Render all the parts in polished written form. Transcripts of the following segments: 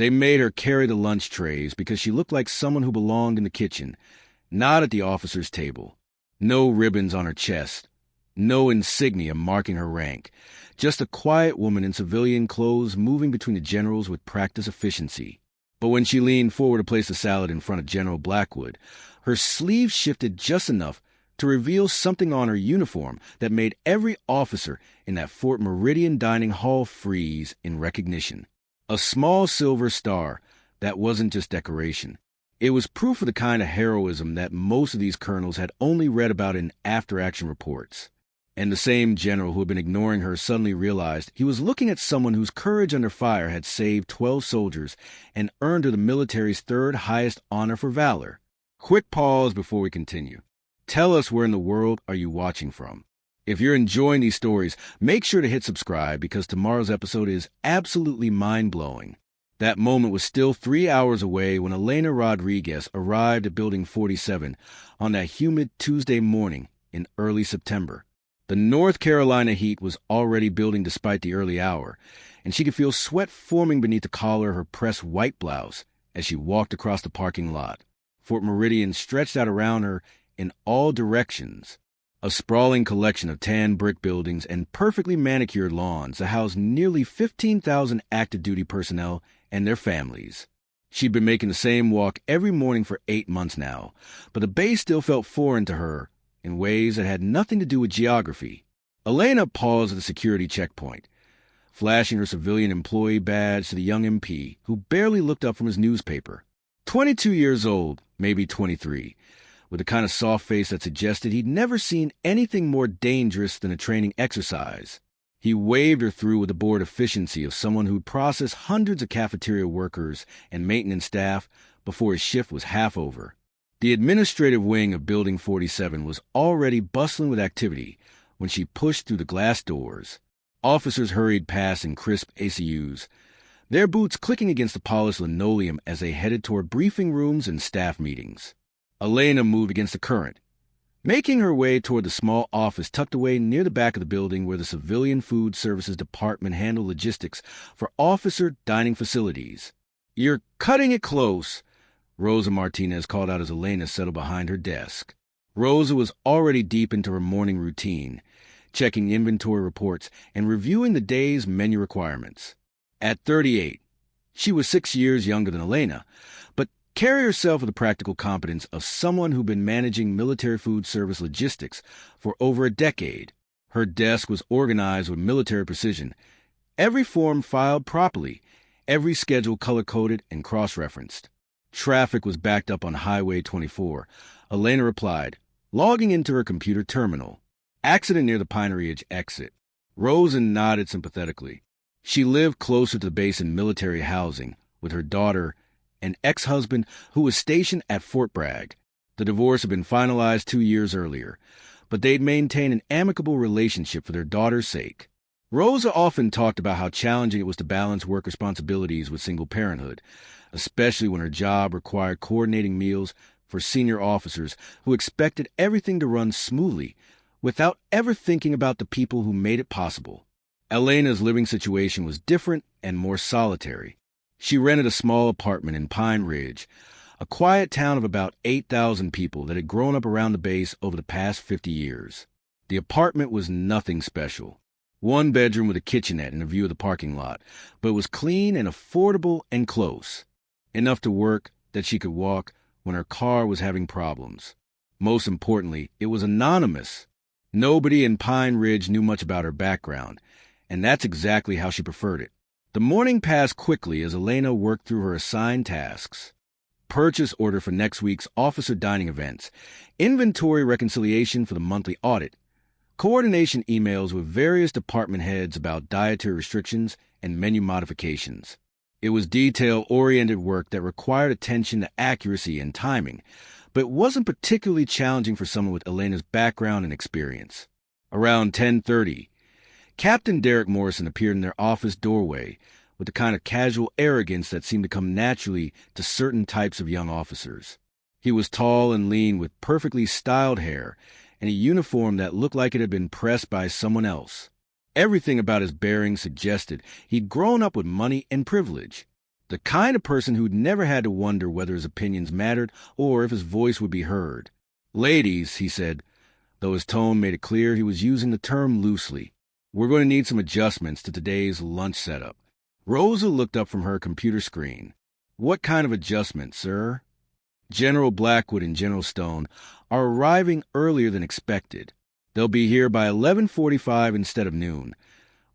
They made her carry the lunch trays because she looked like someone who belonged in the kitchen, not at the officer's table. No ribbons on her chest, no insignia marking her rank, just a quiet woman in civilian clothes moving between the generals with practiced efficiency. But when she leaned forward to place the salad in front of General Blackwood, her sleeve shifted just enough to reveal something on her uniform that made every officer in that Fort Meridian dining hall freeze in recognition. A small silver star that wasn't just decoration. It was proof of the kind of heroism that most of these colonels had only read about in after-action reports. And the same general who had been ignoring her suddenly realized he was looking at someone whose courage under fire had saved 12 soldiers and earned her the military's third highest honor for valor. Quick pause before we continue. Tell us where in the world are you watching from. If you're enjoying these stories, make sure to hit subscribe because tomorrow's episode is absolutely mind-blowing. That moment was still 3 hours away when Elena Rodriguez arrived at Building 47 on that humid Tuesday morning in early September. The North Carolina heat was already building despite the early hour, and she could feel sweat forming beneath the collar of her pressed white blouse as she walked across the parking lot. Fort Meridian stretched out around her in all directions. A sprawling collection of tan brick buildings and perfectly manicured lawns that housed nearly 15,000 active duty personnel and their families. She'd been making the same walk every morning for 8 months now, but the base still felt foreign to her in ways that had nothing to do with geography. Elena paused at the security checkpoint, flashing her civilian employee badge to the young MP, who barely looked up from his newspaper. 22 years old, maybe 23. With a kind of soft face that suggested he'd never seen anything more dangerous than a training exercise. He waved her through with the bored efficiency of someone who'd processed hundreds of cafeteria workers and maintenance staff before his shift was half over. The administrative wing of Building 47 was already bustling with activity when she pushed through the glass doors. Officers hurried past in crisp ACUs, their boots clicking against the polished linoleum as they headed toward briefing rooms and staff meetings. Elena moved against the current, making her way toward the small office tucked away near the back of the building where the Civilian Food Services Department handled logistics for officer dining facilities. "You're cutting it close," Rosa Martinez called out as Elena settled behind her desk. Rosa was already deep into her morning routine, checking inventory reports and reviewing the day's menu requirements. At 38, she was 6 years younger than Elena, but carried herself with the practical competence of someone who'd been managing military food service logistics for over a decade. Her desk was organized with military precision, every form filed properly, every schedule color-coded and cross-referenced. Traffic was backed up on Highway 24. Elena replied, logging into her computer terminal. "Accident near the Pine Ridge exit." Rosa nodded sympathetically. She lived closer to the base in military housing with her daughter, an ex-husband who was stationed at Fort Bragg. The divorce had been finalized 2 years earlier, but they'd maintained an amicable relationship for their daughter's sake. Rosa often talked about how challenging it was to balance work responsibilities with single parenthood, especially when her job required coordinating meals for senior officers who expected everything to run smoothly without ever thinking about the people who made it possible. Elena's living situation was different and more solitary. She rented a small apartment in Pine Ridge, a quiet town of about 8,000 people that had grown up around the base over the past 50 years. The apartment was nothing special. One bedroom with a kitchenette and a view of the parking lot, but it was clean and affordable and close. Enough to work that she could walk when her car was having problems. Most importantly, it was anonymous. Nobody in Pine Ridge knew much about her background, and that's exactly how she preferred it. The morning passed quickly as Elena worked through her assigned tasks. Purchase order for next week's officer dining events, inventory reconciliation for the monthly audit, coordination emails with various department heads about dietary restrictions and menu modifications. It was detail-oriented work that required attention to accuracy and timing, but wasn't particularly challenging for someone with Elena's background and experience. Around 10:30, Captain Derek Morrison appeared in their office doorway with the kind of casual arrogance that seemed to come naturally to certain types of young officers. He was tall and lean with perfectly styled hair and a uniform that looked like it had been pressed by someone else. Everything about his bearing suggested he'd grown up with money and privilege. The kind of person who'd never had to wonder whether his opinions mattered or if his voice would be heard. "Ladies," he said, though his tone made it clear he was using the term loosely, "we're going to need some adjustments to today's lunch setup." Rosa looked up from her computer screen. "What kind of adjustment, sir?" "General Blackwood and General Stone are arriving earlier than expected. They'll be here by 11:45 instead of noon,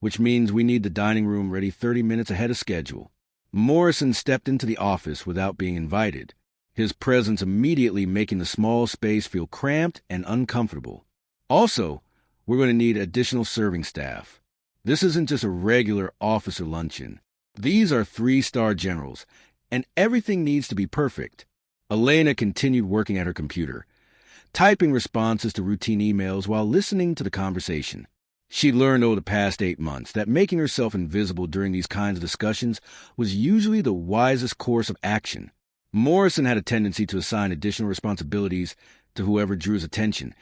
which means we need the dining room ready 30 minutes ahead of schedule." Morrison stepped into the office without being invited, his presence immediately making the small space feel cramped and uncomfortable. "Also, we're going to need additional serving staff. This isn't just a regular officer luncheon. These are 3-star generals, and everything needs to be perfect." Elena continued working at her computer, typing responses to routine emails while listening to the conversation. She'd learned over the past 8 months that making herself invisible during these kinds of discussions was usually the wisest course of action. Morrison had a tendency to assign additional responsibilities to whoever drew his attention,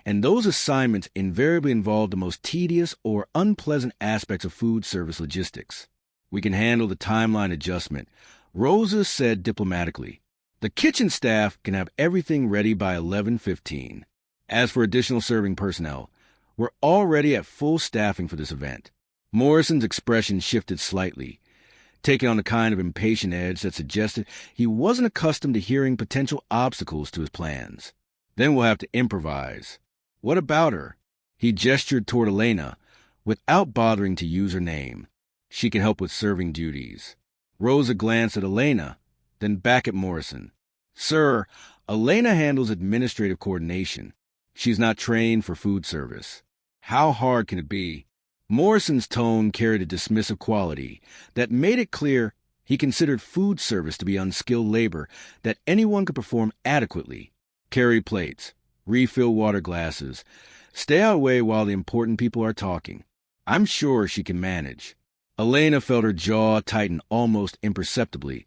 and those assignments invariably involved the most tedious or unpleasant aspects of food service logistics. "We can handle the timeline adjustment," Rosa said diplomatically. "The kitchen staff can have everything ready by 11:15. As for additional serving personnel, we're already at full staffing for this event." Morrison's expression shifted slightly, taking on the kind of impatient edge that suggested he wasn't accustomed to hearing potential obstacles to his plans. "Then we'll have to improvise." "What about her?" He gestured toward Elena, without bothering to use her name. "She can help with serving duties." Rosa glanced at Elena, then back at Morrison. "Sir, Elena handles administrative coordination. She's not trained for food service." "How hard can it be?" Morrison's tone carried a dismissive quality that made it clear he considered food service to be unskilled labor that anyone could perform adequately. "Carry plates, refill water glasses, stay out of the way while the important people are talking. I'm sure she can manage." Elena felt her jaw tighten almost imperceptibly,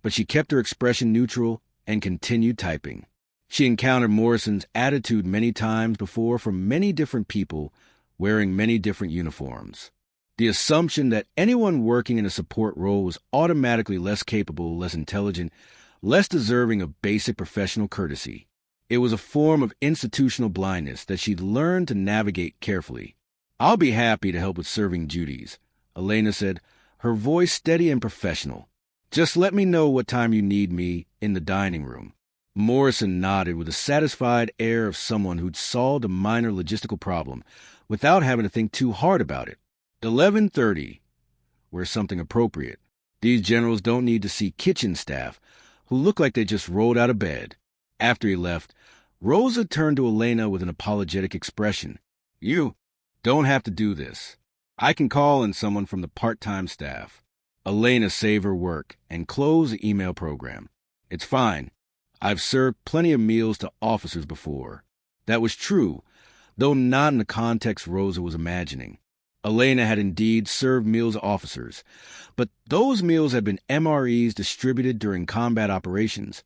but she kept her expression neutral and continued typing. She encountered Morrison's attitude many times before from many different people wearing many different uniforms. The assumption that anyone working in a support role was automatically less capable, less intelligent, less deserving of basic professional courtesy. It was a form of institutional blindness that she'd learned to navigate carefully. "I'll be happy to help with serving duties," Elena said, her voice steady and professional. "Just let me know what time you need me in the dining room." Morrison nodded with a satisfied air of someone who'd solved a minor logistical problem without having to think too hard about it. 11:30. Wear something appropriate. These generals don't need to see kitchen staff who look like they just rolled out of bed. After he left, Rosa turned to Elena with an apologetic expression. "You don't have to do this. I can call in someone from the part-time staff." Elena saved her work and closed the email program. "It's fine. I've served plenty of meals to officers before." That was true, though not in the context Rosa was imagining. Elena had indeed served meals to officers, but those meals had been MREs distributed during combat operations,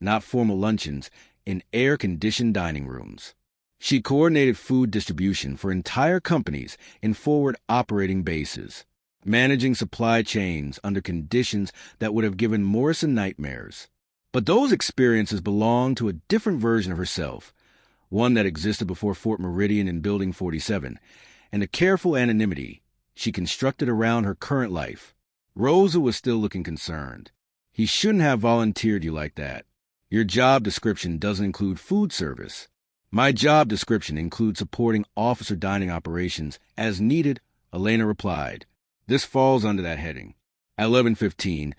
not formal luncheons, in air-conditioned dining rooms. She coordinated food distribution for entire companies in forward operating bases, managing supply chains under conditions that would have given Morrison nightmares. But those experiences belonged to a different version of herself, one that existed before Fort Meridian in Building 47, and the careful anonymity she constructed around her current life. Rosa was still looking concerned. "He shouldn't have volunteered you like that. Your job description doesn't include food service." "My job description includes supporting officer dining operations as needed," Elena replied. "This falls under that heading." At 11:15,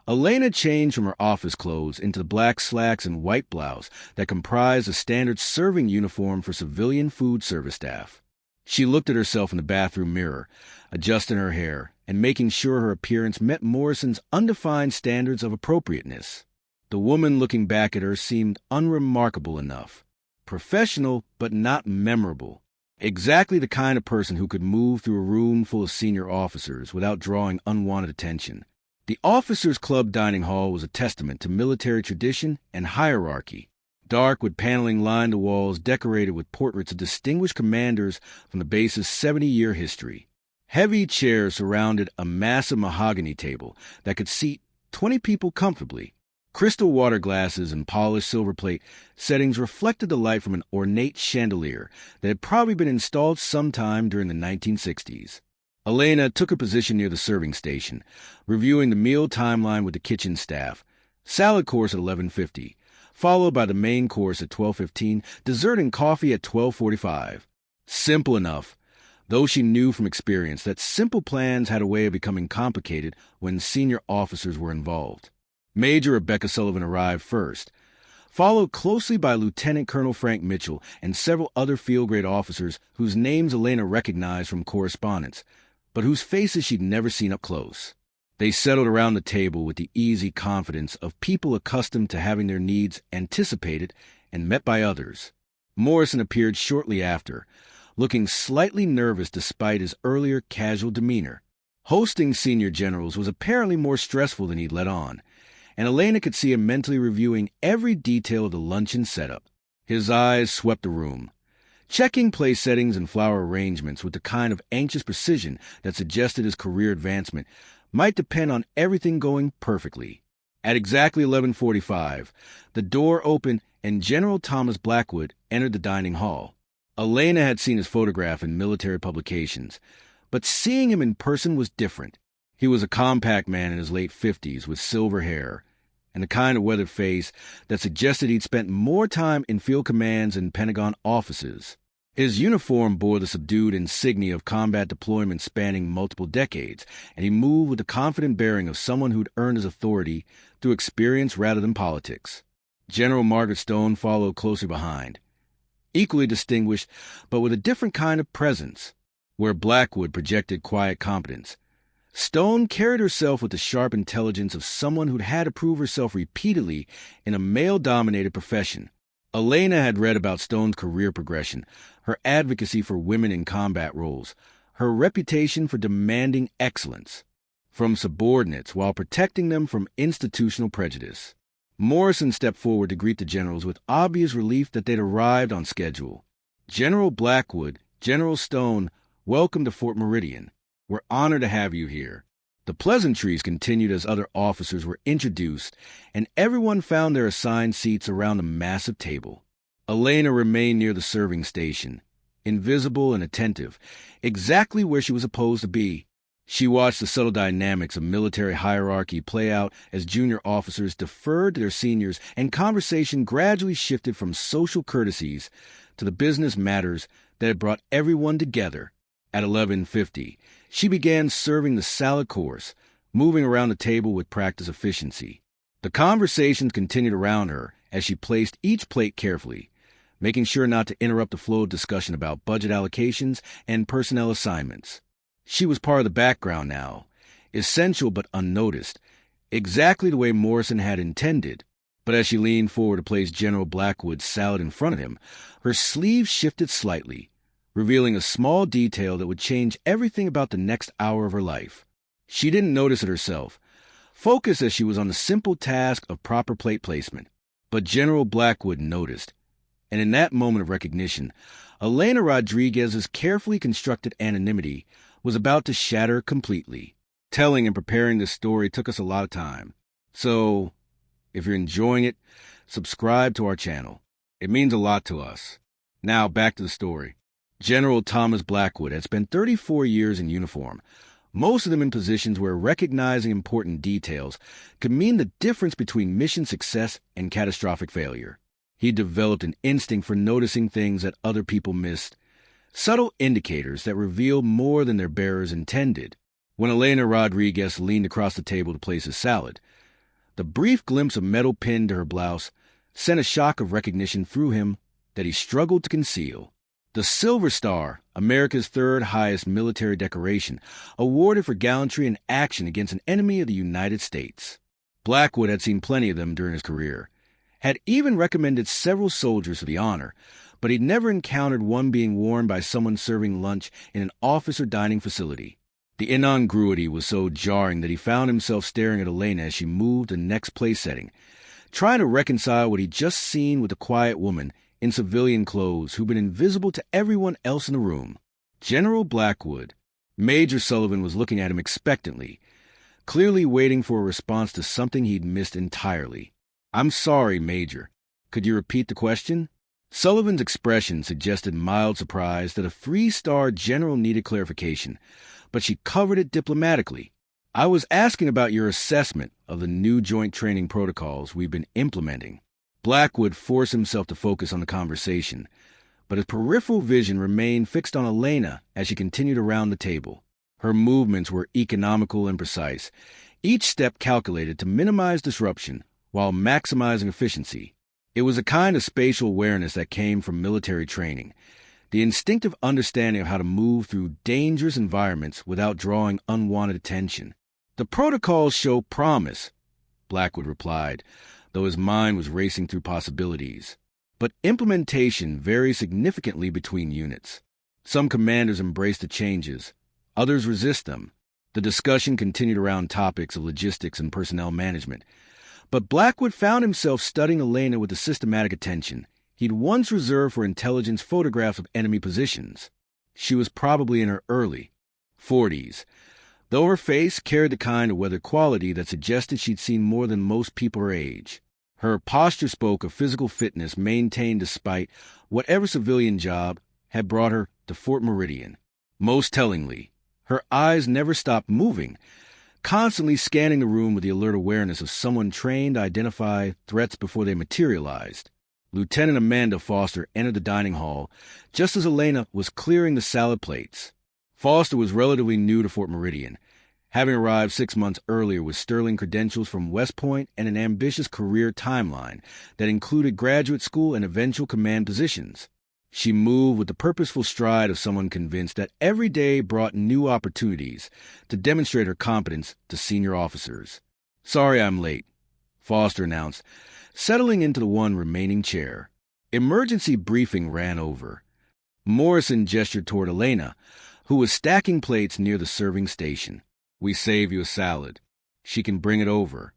Elena changed from her office clothes into the black slacks and white blouse that comprised a standard serving uniform for civilian food service staff. She looked at herself in the bathroom mirror, adjusting her hair and making sure her appearance met Morrison's undefined standards of appropriateness. The woman looking back at her seemed unremarkable enough. Professional, but not memorable. Exactly the kind of person who could move through a room full of senior officers without drawing unwanted attention. The Officers' Club dining hall was a testament to military tradition and hierarchy. Dark wood paneling lined the walls decorated with portraits of distinguished commanders from the base's 70-year history. Heavy chairs surrounded a massive mahogany table that could seat 20 people comfortably. Crystal water glasses and polished silver plate settings reflected the light from an ornate chandelier that had probably been installed sometime during the 1960s. Elena took her position near the serving station, reviewing the meal timeline with the kitchen staff. Salad course at 11:50, followed by the main course at 12:15, dessert and coffee at 12:45. Simple enough, though she knew from experience that simple plans had a way of becoming complicated when senior officers were involved. Major Rebecca Sullivan arrived first, followed closely by Lieutenant Colonel Frank Mitchell and several other field-grade officers whose names Elena recognized from correspondence, but whose faces she'd never seen up close. They settled around the table with the easy confidence of people accustomed to having their needs anticipated and met by others. Morrison appeared shortly after, looking slightly nervous despite his earlier casual demeanor. Hosting senior generals was apparently more stressful than he'd let on, and Elena could see him mentally reviewing every detail of the luncheon setup. His eyes swept the room, checking place settings and flower arrangements with the kind of anxious precision that suggested his career advancement might depend on everything going perfectly. At exactly 11:45, the door opened and General Thomas Blackwood entered the dining hall. Elena had seen his photograph in military publications, but seeing him in person was different. He was a compact man in his late 50s with silver hair and the kind of weathered face that suggested he'd spent more time in field commands and Pentagon offices. His uniform bore the subdued insignia of combat deployment spanning multiple decades, and he moved with the confident bearing of someone who'd earned his authority through experience rather than politics. General Margaret Stone followed closely behind, equally distinguished, but with a different kind of presence. Where Blackwood projected quiet competence, Stone carried herself with the sharp intelligence of someone who'd had to prove herself repeatedly in a male-dominated profession. Elena had read about Stone's career progression, her advocacy for women in combat roles, her reputation for demanding excellence from subordinates while protecting them from institutional prejudice. Morrison stepped forward to greet the generals with obvious relief that they'd arrived on schedule. General Blackwood, General Stone, welcome to Fort Meridian. We're honored to have you here. The pleasantries continued as other officers were introduced, and everyone found their assigned seats around the massive table. Elena remained near the serving station, invisible and attentive, exactly where she was supposed to be. She watched the subtle dynamics of military hierarchy play out as junior officers deferred to their seniors, and conversation gradually shifted from social courtesies to the business matters that had brought everyone together. At 11:50, she began serving the salad course, moving around the table with practiced efficiency. The conversations continued around her as she placed each plate carefully, making sure not to interrupt the flow of discussion about budget allocations and personnel assignments. She was part of the background now, essential but unnoticed, exactly the way Morrison had intended. But as she leaned forward to place General Blackwood's salad in front of him, her sleeve shifted slightly, revealing a small detail that would change everything about the next hour of her life. She didn't notice it herself, focused as she was on the simple task of proper plate placement. But General Blackwood noticed, and in that moment of recognition, Elena Rodriguez's carefully constructed anonymity was about to shatter completely. Telling and preparing this story took us a lot of time. So, if you're enjoying it, subscribe to our channel. It means a lot to us. Now, back to the story. General Thomas Blackwood had spent 34 years in uniform, most of them in positions where recognizing important details could mean the difference between mission success and catastrophic failure. He developed an instinct for noticing things that other people missed, subtle indicators that revealed more than their bearers intended. When Elena Rodriguez leaned across the table to place his salad, the brief glimpse of metal pinned to her blouse sent a shock of recognition through him that he struggled to conceal. The Silver Star, America's third highest military decoration, awarded for gallantry and action against an enemy of the United States. Blackwood had seen plenty of them during his career, had even recommended several soldiers for the honor, but he'd never encountered one being worn by someone serving lunch in an office or dining facility. The incongruity was so jarring that he found himself staring at Elena as she moved to the next place setting, trying to reconcile what he'd just seen with the quiet woman in civilian clothes who'd been invisible to everyone else in the room. General Blackwood. Major Sullivan was looking at him expectantly, clearly waiting for a response to something he'd missed entirely. "I'm sorry, Major. Could you repeat the question?" Sullivan's expression suggested mild surprise that a three-star general needed clarification, but she covered it diplomatically. "I was asking about your assessment of the new joint training protocols we've been implementing." Blackwood forced himself to focus on the conversation, but his peripheral vision remained fixed on Elena as she continued around the table. Her movements were economical and precise, each step calculated to minimize disruption while maximizing efficiency. It was a kind of spatial awareness that came from military training, the instinctive understanding of how to move through dangerous environments without drawing unwanted attention. "The protocols show promise," Blackwood replied, though his mind was racing through possibilities. "But implementation varies significantly between units. Some commanders embrace the changes, others resist them." The discussion continued around topics of logistics and personnel management, but Blackwood found himself studying Elena with the systematic attention he'd once reserved for intelligence photographs of enemy positions. She was probably in her early 40s, though her face carried the kind of weathered quality that suggested she'd seen more than most people her age. Her posture spoke of physical fitness maintained despite whatever civilian job had brought her to Fort Meridian. Most tellingly, her eyes never stopped moving, constantly scanning the room with the alert awareness of someone trained to identify threats before they materialized. Lieutenant Amanda Foster entered the dining hall just as Elena was clearing the salad plates. Foster was relatively new to Fort Meridian, having arrived 6 months earlier with sterling credentials from West Point and an ambitious career timeline that included graduate school and eventual command positions. She moved with the purposeful stride of someone convinced that every day brought new opportunities to demonstrate her competence to senior officers. "Sorry I'm late," Foster announced, settling into the one remaining chair. Emergency briefing ran over. Morrison gestured toward Elena, who was stacking plates near the serving station. "We save you a salad. She can bring it over."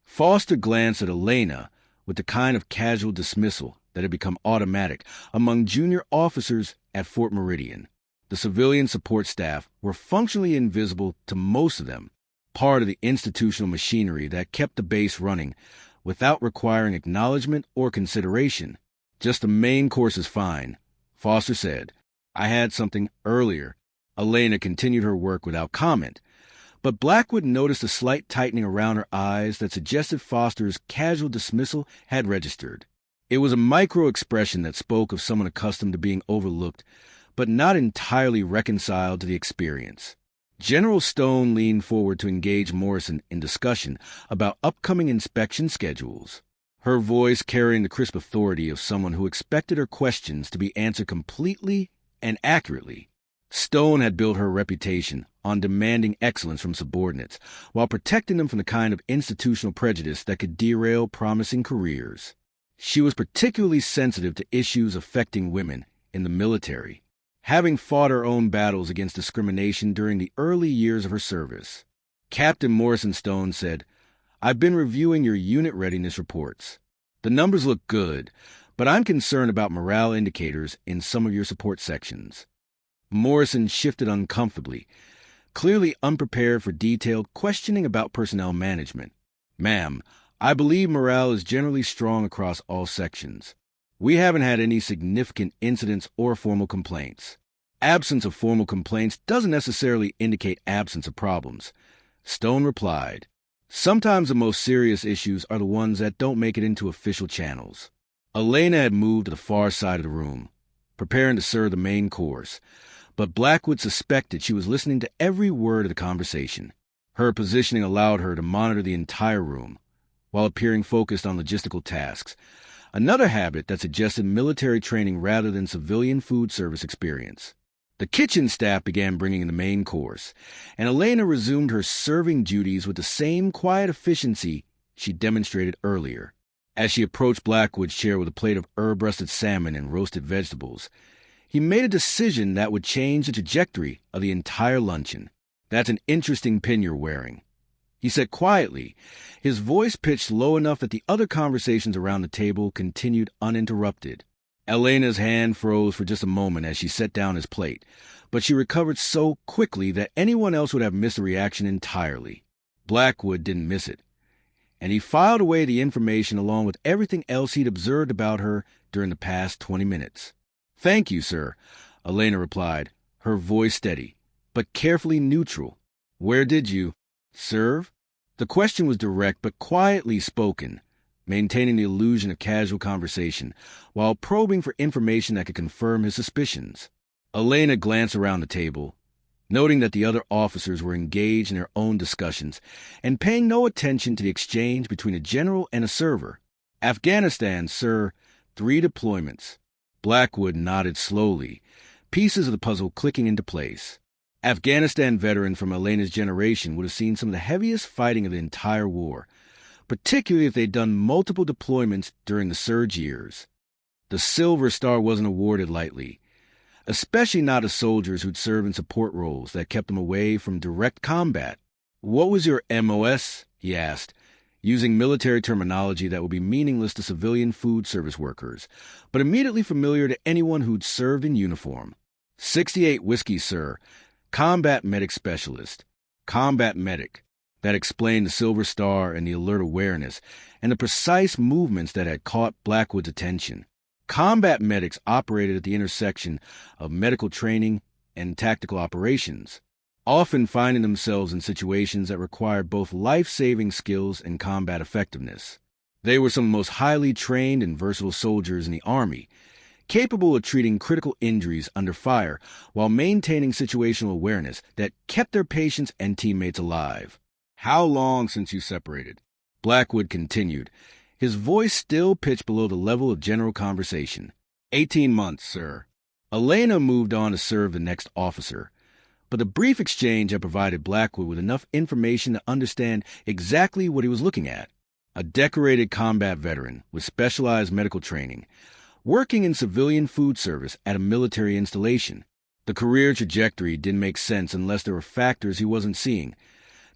Foster glanced at Elena with the kind of casual dismissal that had become automatic among junior officers at Fort Meridian. The civilian support staff were functionally invisible to most of them, part of the institutional machinery that kept the base running without requiring acknowledgement or consideration. "Just the main course is fine," Foster said. "I had something earlier." Elena continued her work without comment, but Blackwood noticed a slight tightening around her eyes that suggested Foster's casual dismissal had registered. It was a micro-expression that spoke of someone accustomed to being overlooked, but not entirely reconciled to the experience. General Stone leaned forward to engage Morrison in discussion about upcoming inspection schedules, her voice carrying the crisp authority of someone who expected her questions to be answered completely and accurately. Stone had built her reputation on demanding excellence from subordinates while protecting them from the kind of institutional prejudice that could derail promising careers. She was particularly sensitive to issues affecting women in the military, having fought her own battles against discrimination during the early years of her service. Captain Morrison Stone said, "I've been reviewing your unit readiness reports. The numbers look good, but I'm concerned about morale indicators in some of your support sections." Morrison shifted uncomfortably, clearly unprepared for detailed questioning about personnel management. "Ma'am, I believe morale is generally strong across all sections. We haven't had any significant incidents or formal complaints." "Absence of formal complaints doesn't necessarily indicate absence of problems," Stone replied. "Sometimes the most serious issues are the ones that don't make it into official channels." Elena had moved to the far side of the room, preparing to serve the main course, but Blackwood suspected she was listening to every word of the conversation. Her positioning allowed her to monitor the entire room, while appearing focused on logistical tasks, another habit that suggested military training rather than civilian food service experience. The kitchen staff began bringing in the main course, and Elena resumed her serving duties with the same quiet efficiency she demonstrated earlier. As she approached Blackwood's chair with a plate of herb-rusted salmon and roasted vegetables, he made a decision that would change the trajectory of the entire luncheon. "That's an interesting pin you're wearing," he said quietly, his voice pitched low enough that the other conversations around the table continued uninterrupted. Elena's hand froze for just a moment as she set down his plate, but she recovered so quickly that anyone else would have missed the reaction entirely. Blackwood didn't miss it, and he filed away the information along with everything else he'd observed about her during the past 20 minutes. "Thank you, sir," Elena replied, her voice steady, but carefully neutral. "Where did you serve?" The question was direct but quietly spoken, maintaining the illusion of casual conversation, while probing for information that could confirm his suspicions. Elena glanced around the table, noting that the other officers were engaged in their own discussions and paying no attention to the exchange between a general and a server. "Afghanistan, sir. 3 deployments." Blackwood nodded slowly, pieces of the puzzle clicking into place. Afghanistan veterans from Elena's generation would have seen some of the heaviest fighting of the entire war, particularly if they'd done multiple deployments during the surge years. The Silver Star wasn't awarded lightly, especially not to soldiers who'd served in support roles that kept them away from direct combat. "What was your MOS?" he asked, using military terminology that would be meaningless to civilian food service workers, but immediately familiar to anyone who'd served in uniform. 68 Whiskey, sir. Combat Medic Specialist." Combat Medic. That explained the Silver Star and the alert awareness, and the precise movements that had caught Blackwood's attention. Combat medics operated at the intersection of medical training and tactical operations, often finding themselves in situations that required both life-saving skills and combat effectiveness. They were some of the most highly trained and versatile soldiers in the Army, capable of treating critical injuries under fire while maintaining situational awareness that kept their patients and teammates alive. "How long since you separated?" Blackwood continued, his voice still pitched below the level of general conversation. 18 months, sir." Elena moved on to serve the next officer, but the brief exchange had provided Blackwood with enough information to understand exactly what he was looking at. A decorated combat veteran with specialized medical training, working in civilian food service at a military installation. The career trajectory didn't make sense unless there were factors he wasn't seeing.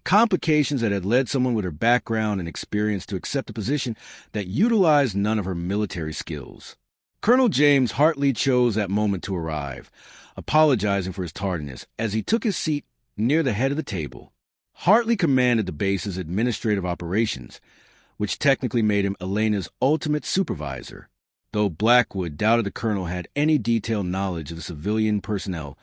Complications that had led someone with her background and experience to accept a position that utilized none of her military skills. Colonel James Hartley chose that moment to arrive, apologizing for his tardiness as he took his seat near the head of the table. Hartley commanded the base's administrative operations, which technically made him Elena's ultimate supervisor, though Blackwood doubted the colonel had any detailed knowledge of the civilian personnel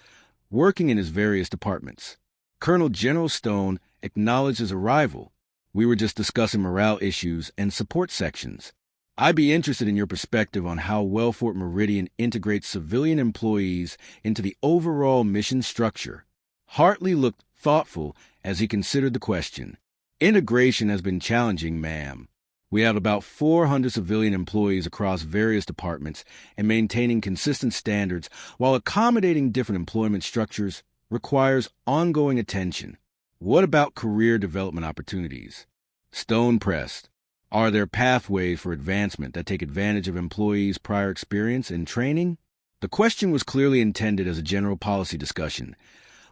working in his various departments. Colonel General Stone acknowledged his arrival. "We were just discussing morale issues and support sections. I'd be interested in your perspective on how well Fort Meridian integrates civilian employees into the overall mission structure." Hartley looked thoughtful as he considered the question. "Integration has been challenging, ma'am. We have about 400 civilian employees across various departments, and maintaining consistent standards while accommodating different employment structures requires ongoing attention. What about career development opportunities?" Stone pressed. "Are there pathways for advancement that take advantage of employees' prior experience and training?" The question was clearly intended as a general policy discussion,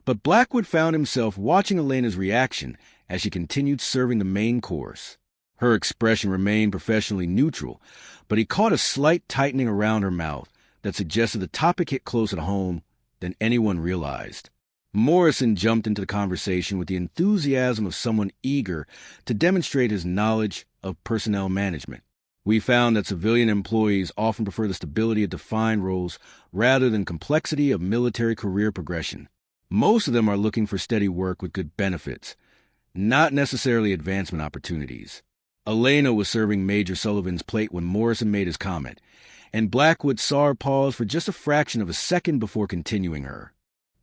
but Blackwood found himself watching Elena's reaction as she continued serving the main course. Her expression remained professionally neutral, but he caught a slight tightening around her mouth that suggested the topic hit closer to home than anyone realized. Morrison jumped into the conversation with the enthusiasm of someone eager to demonstrate his knowledge of personnel management. "We found that civilian employees often prefer the stability of defined roles rather than complexity of military career progression. Most of them are looking for steady work with good benefits, not necessarily advancement opportunities." Elena was serving Major Sullivan's plate when Morrison made his comment, and Blackwood saw her pause for just a fraction of a second before continuing her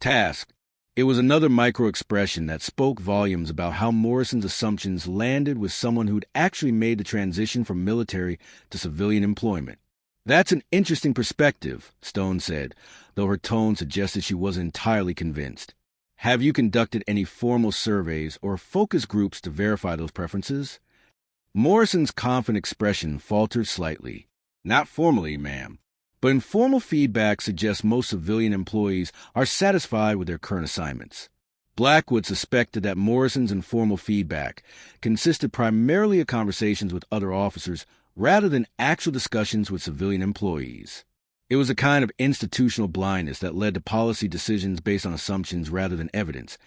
task. It was another micro-expression that spoke volumes about how Morrison's assumptions landed with someone who'd actually made the transition from military to civilian employment. "That's an interesting perspective," Stone said, though her tone suggested she wasn't entirely convinced. "Have you conducted any formal surveys or focus groups to verify those preferences?" Morrison's confident expression faltered slightly. "Not formally, ma'am. But informal feedback suggests most civilian employees are satisfied with their current assignments." Blackwood suspected that Morrison's informal feedback consisted primarily of conversations with other officers rather than actual discussions with civilian employees. It was a kind of institutional blindness that led to policy decisions based on assumptions rather than evidence,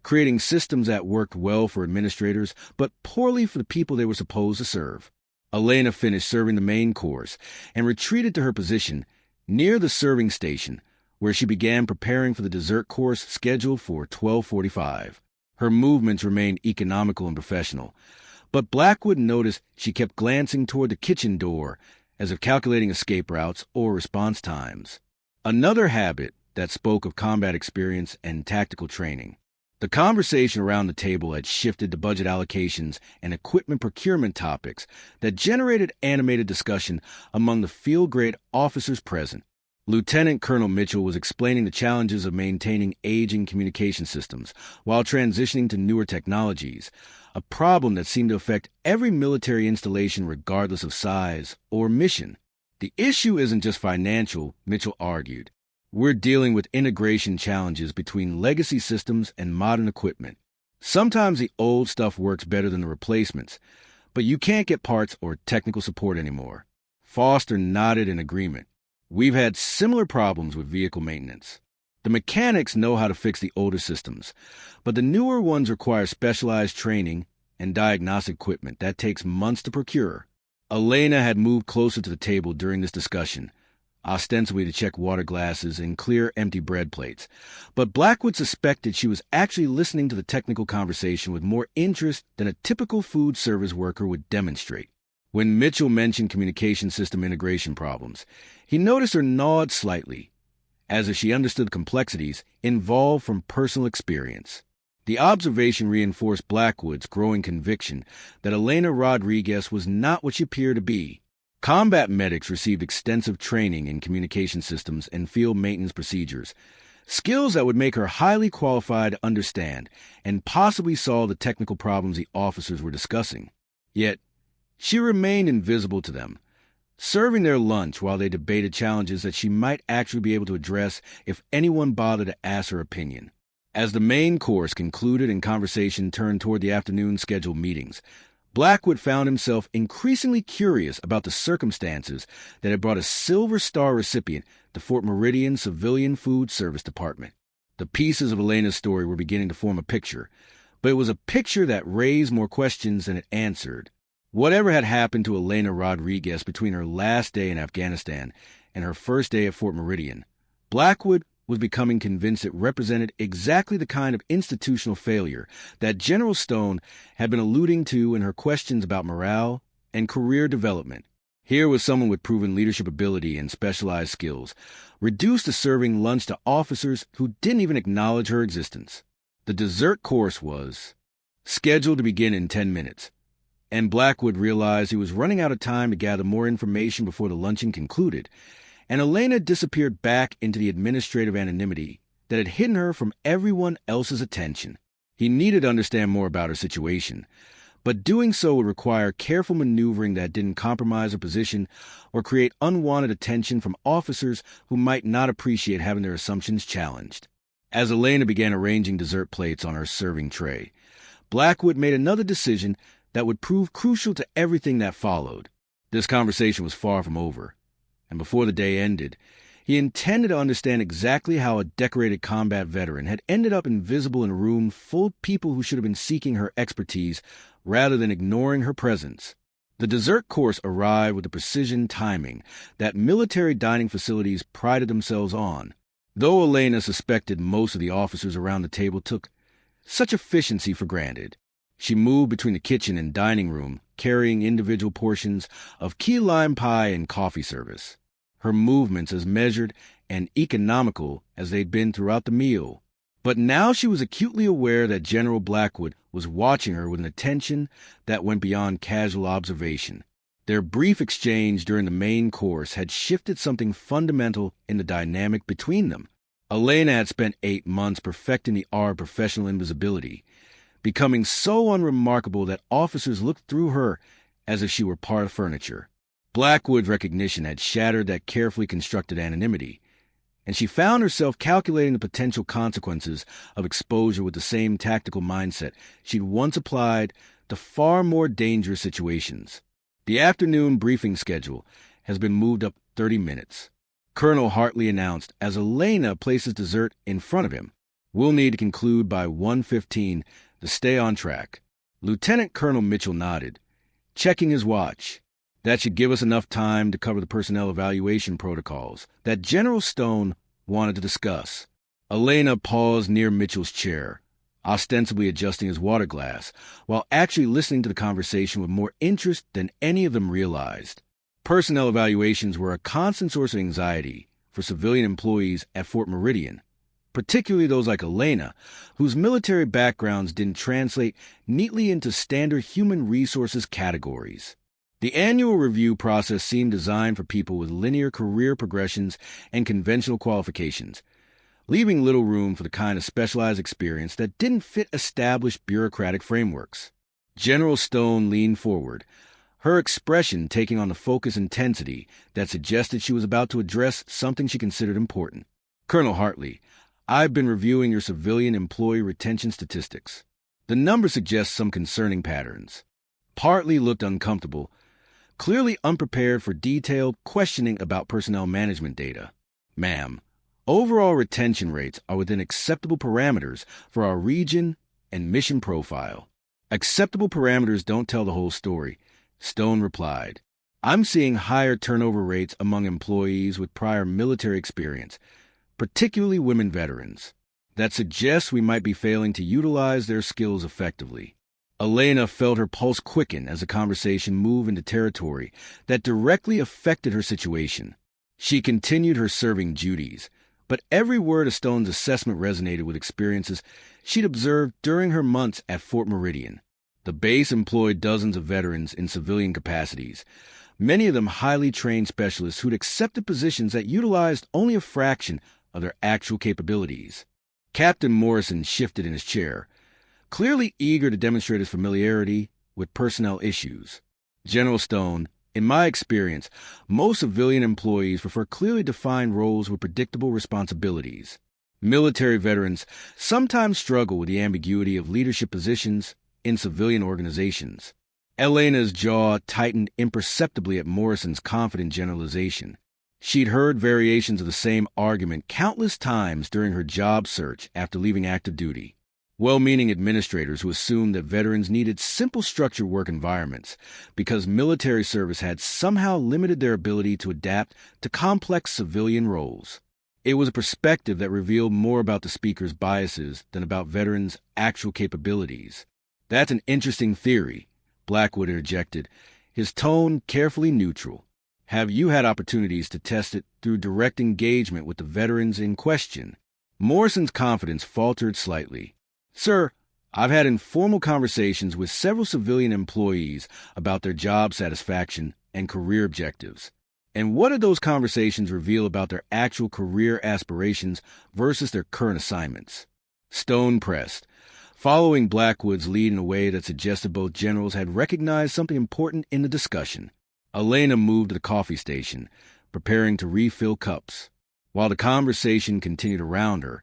creating systems that worked well for administrators but poorly for the people they were supposed to serve. Elena finished serving the main course and retreated to her position near the serving station, where she began preparing for the dessert course scheduled for 12:45. Her movements remained economical and professional, but Blackwood noticed she kept glancing toward the kitchen door as if calculating escape routes or response times. Another habit that spoke of combat experience and tactical training. The conversation around the table had shifted to budget allocations and equipment procurement topics that generated animated discussion among the field-grade officers present. Lieutenant Colonel Mitchell was explaining the challenges of maintaining aging communication systems while transitioning to newer technologies, a problem that seemed to affect every military installation regardless of size or mission. The issue isn't just financial, Mitchell argued. We're dealing with integration challenges between legacy systems and modern equipment. Sometimes the old stuff works better than the replacements, but you can't get parts or technical support anymore. Foster nodded in agreement. We've had similar problems with vehicle maintenance. The mechanics know how to fix the older systems, but the newer ones require specialized training and diagnostic equipment that takes months to procure. Elena had moved closer to the table during this discussion, ostensibly to check water glasses and clear empty bread plates, but Blackwood suspected she was actually listening to the technical conversation with more interest than a typical food service worker would demonstrate. When Mitchell mentioned communication system integration problems, he noticed her nod slightly, as if she understood the complexities involved from personal experience. The observation reinforced Blackwood's growing conviction that Elena Rodriguez was not what she appeared to be. Combat medics received extensive training in communication systems and field maintenance procedures, skills that would make her highly qualified to understand and possibly solve the technical problems the officers were discussing. Yet, she remained invisible to them, serving their lunch while they debated challenges that she might actually be able to address if anyone bothered to ask her opinion. As the main course concluded and conversation turned toward the afternoon scheduled meetings, Blackwood found himself increasingly curious about the circumstances that had brought a Silver Star recipient to Fort Meridian Civilian Food Service Department. The pieces of Elena's story were beginning to form a picture, but it was a picture that raised more questions than it answered. Whatever had happened to Elena Rodriguez between her last day in Afghanistan and her first day at Fort Meridian, Blackwood was becoming convinced it represented exactly the kind of institutional failure that General Stone had been alluding to in her questions about morale and career development. Here was someone with proven leadership ability and specialized skills, reduced to serving lunch to officers who didn't even acknowledge her existence. The dessert course was scheduled to begin in 10 minutes, and Blackwood realized he was running out of time to gather more information before the luncheon concluded, and Elena disappeared back into the administrative anonymity that had hidden her from everyone else's attention. He needed to understand more about her situation, but doing so would require careful maneuvering that didn't compromise her position or create unwanted attention from officers who might not appreciate having their assumptions challenged. As Elena began arranging dessert plates on her serving tray, Blackwood made another decision that would prove crucial to everything that followed. This conversation was far from over, and before the day ended, he intended to understand exactly how a decorated combat veteran had ended up invisible in a room full of people who should have been seeking her expertise rather than ignoring her presence. The dessert course arrived with the precision timing that military dining facilities prided themselves on. Though Elena suspected most of the officers around the table took such efficiency for granted, she moved between the kitchen and dining room, carrying individual portions of key lime pie and coffee service. Her movements as measured and economical as they'd been throughout the meal. But now she was acutely aware that General Blackwood was watching her with an attention that went beyond casual observation. Their brief exchange during the main course had shifted something fundamental in the dynamic between them. Elena had spent 8 months perfecting the art of professional invisibility, becoming so unremarkable that officers looked through her as if she were part of furniture. Blackwood's recognition had shattered that carefully constructed anonymity, and she found herself calculating the potential consequences of exposure with the same tactical mindset she'd once applied to far more dangerous situations. The afternoon briefing schedule has been moved up 30 minutes, Colonel Hartley announced as Elena placed his dessert in front of him. We'll need to conclude by 1:15 to stay on track." Lieutenant Colonel Mitchell nodded, checking his watch. That should give us enough time to cover the personnel evaluation protocols that General Stone wanted to discuss. Elena paused near Mitchell's chair, ostensibly adjusting his water glass, while actually listening to the conversation with more interest than any of them realized. Personnel evaluations were a constant source of anxiety for civilian employees at Fort Meridian, particularly those like Elena, whose military backgrounds didn't translate neatly into standard human resources categories. The annual review process seemed designed for people with linear career progressions and conventional qualifications, leaving little room for the kind of specialized experience that didn't fit established bureaucratic frameworks. General Stone leaned forward, her expression taking on the focused intensity that suggested she was about to address something she considered important. "Colonel Hartley, I've been reviewing your civilian employee retention statistics. The numbers suggest some concerning patterns." Hartley looked uncomfortable, clearly unprepared for detailed questioning about personnel management data. "Ma'am, overall retention rates are within acceptable parameters for our region and mission profile." "Acceptable parameters don't tell the whole story," Stone replied. "I'm seeing higher turnover rates among employees with prior military experience, particularly women veterans. That suggests we might be failing to utilize their skills effectively." Elena felt her pulse quicken as the conversation moved into territory that directly affected her situation. She continued her serving duties, but every word of Stone's assessment resonated with experiences she'd observed during her months at Fort Meridian. The base employed dozens of veterans in civilian capacities, many of them highly trained specialists who'd accepted positions that utilized only a fraction of their actual capabilities. Captain Morrison shifted in his chair, clearly eager to demonstrate his familiarity with personnel issues. "General Stone, in my experience, most civilian employees prefer clearly defined roles with predictable responsibilities. Military veterans sometimes struggle with the ambiguity of leadership positions in civilian organizations." Elena's jaw tightened imperceptibly at Morrison's confident generalization. She'd heard variations of the same argument countless times during her job search after leaving active duty. Well-meaning administrators who assumed that veterans needed simple structured work environments because military service had somehow limited their ability to adapt to complex civilian roles. It was a perspective that revealed more about the speaker's biases than about veterans' actual capabilities. "That's an interesting theory," Blackwood interjected, his tone carefully neutral. "Have you had opportunities to test it through direct engagement with the veterans in question?" Morrison's confidence faltered slightly. "Sir, I've had informal conversations with several civilian employees about their job satisfaction and career objectives. And what did those conversations reveal about their actual career aspirations versus their current assignments?" Stone pressed, following Blackwood's lead in a way that suggested both generals had recognized something important in the discussion. Elena moved to the coffee station, preparing to refill cups. While the conversation continued around her,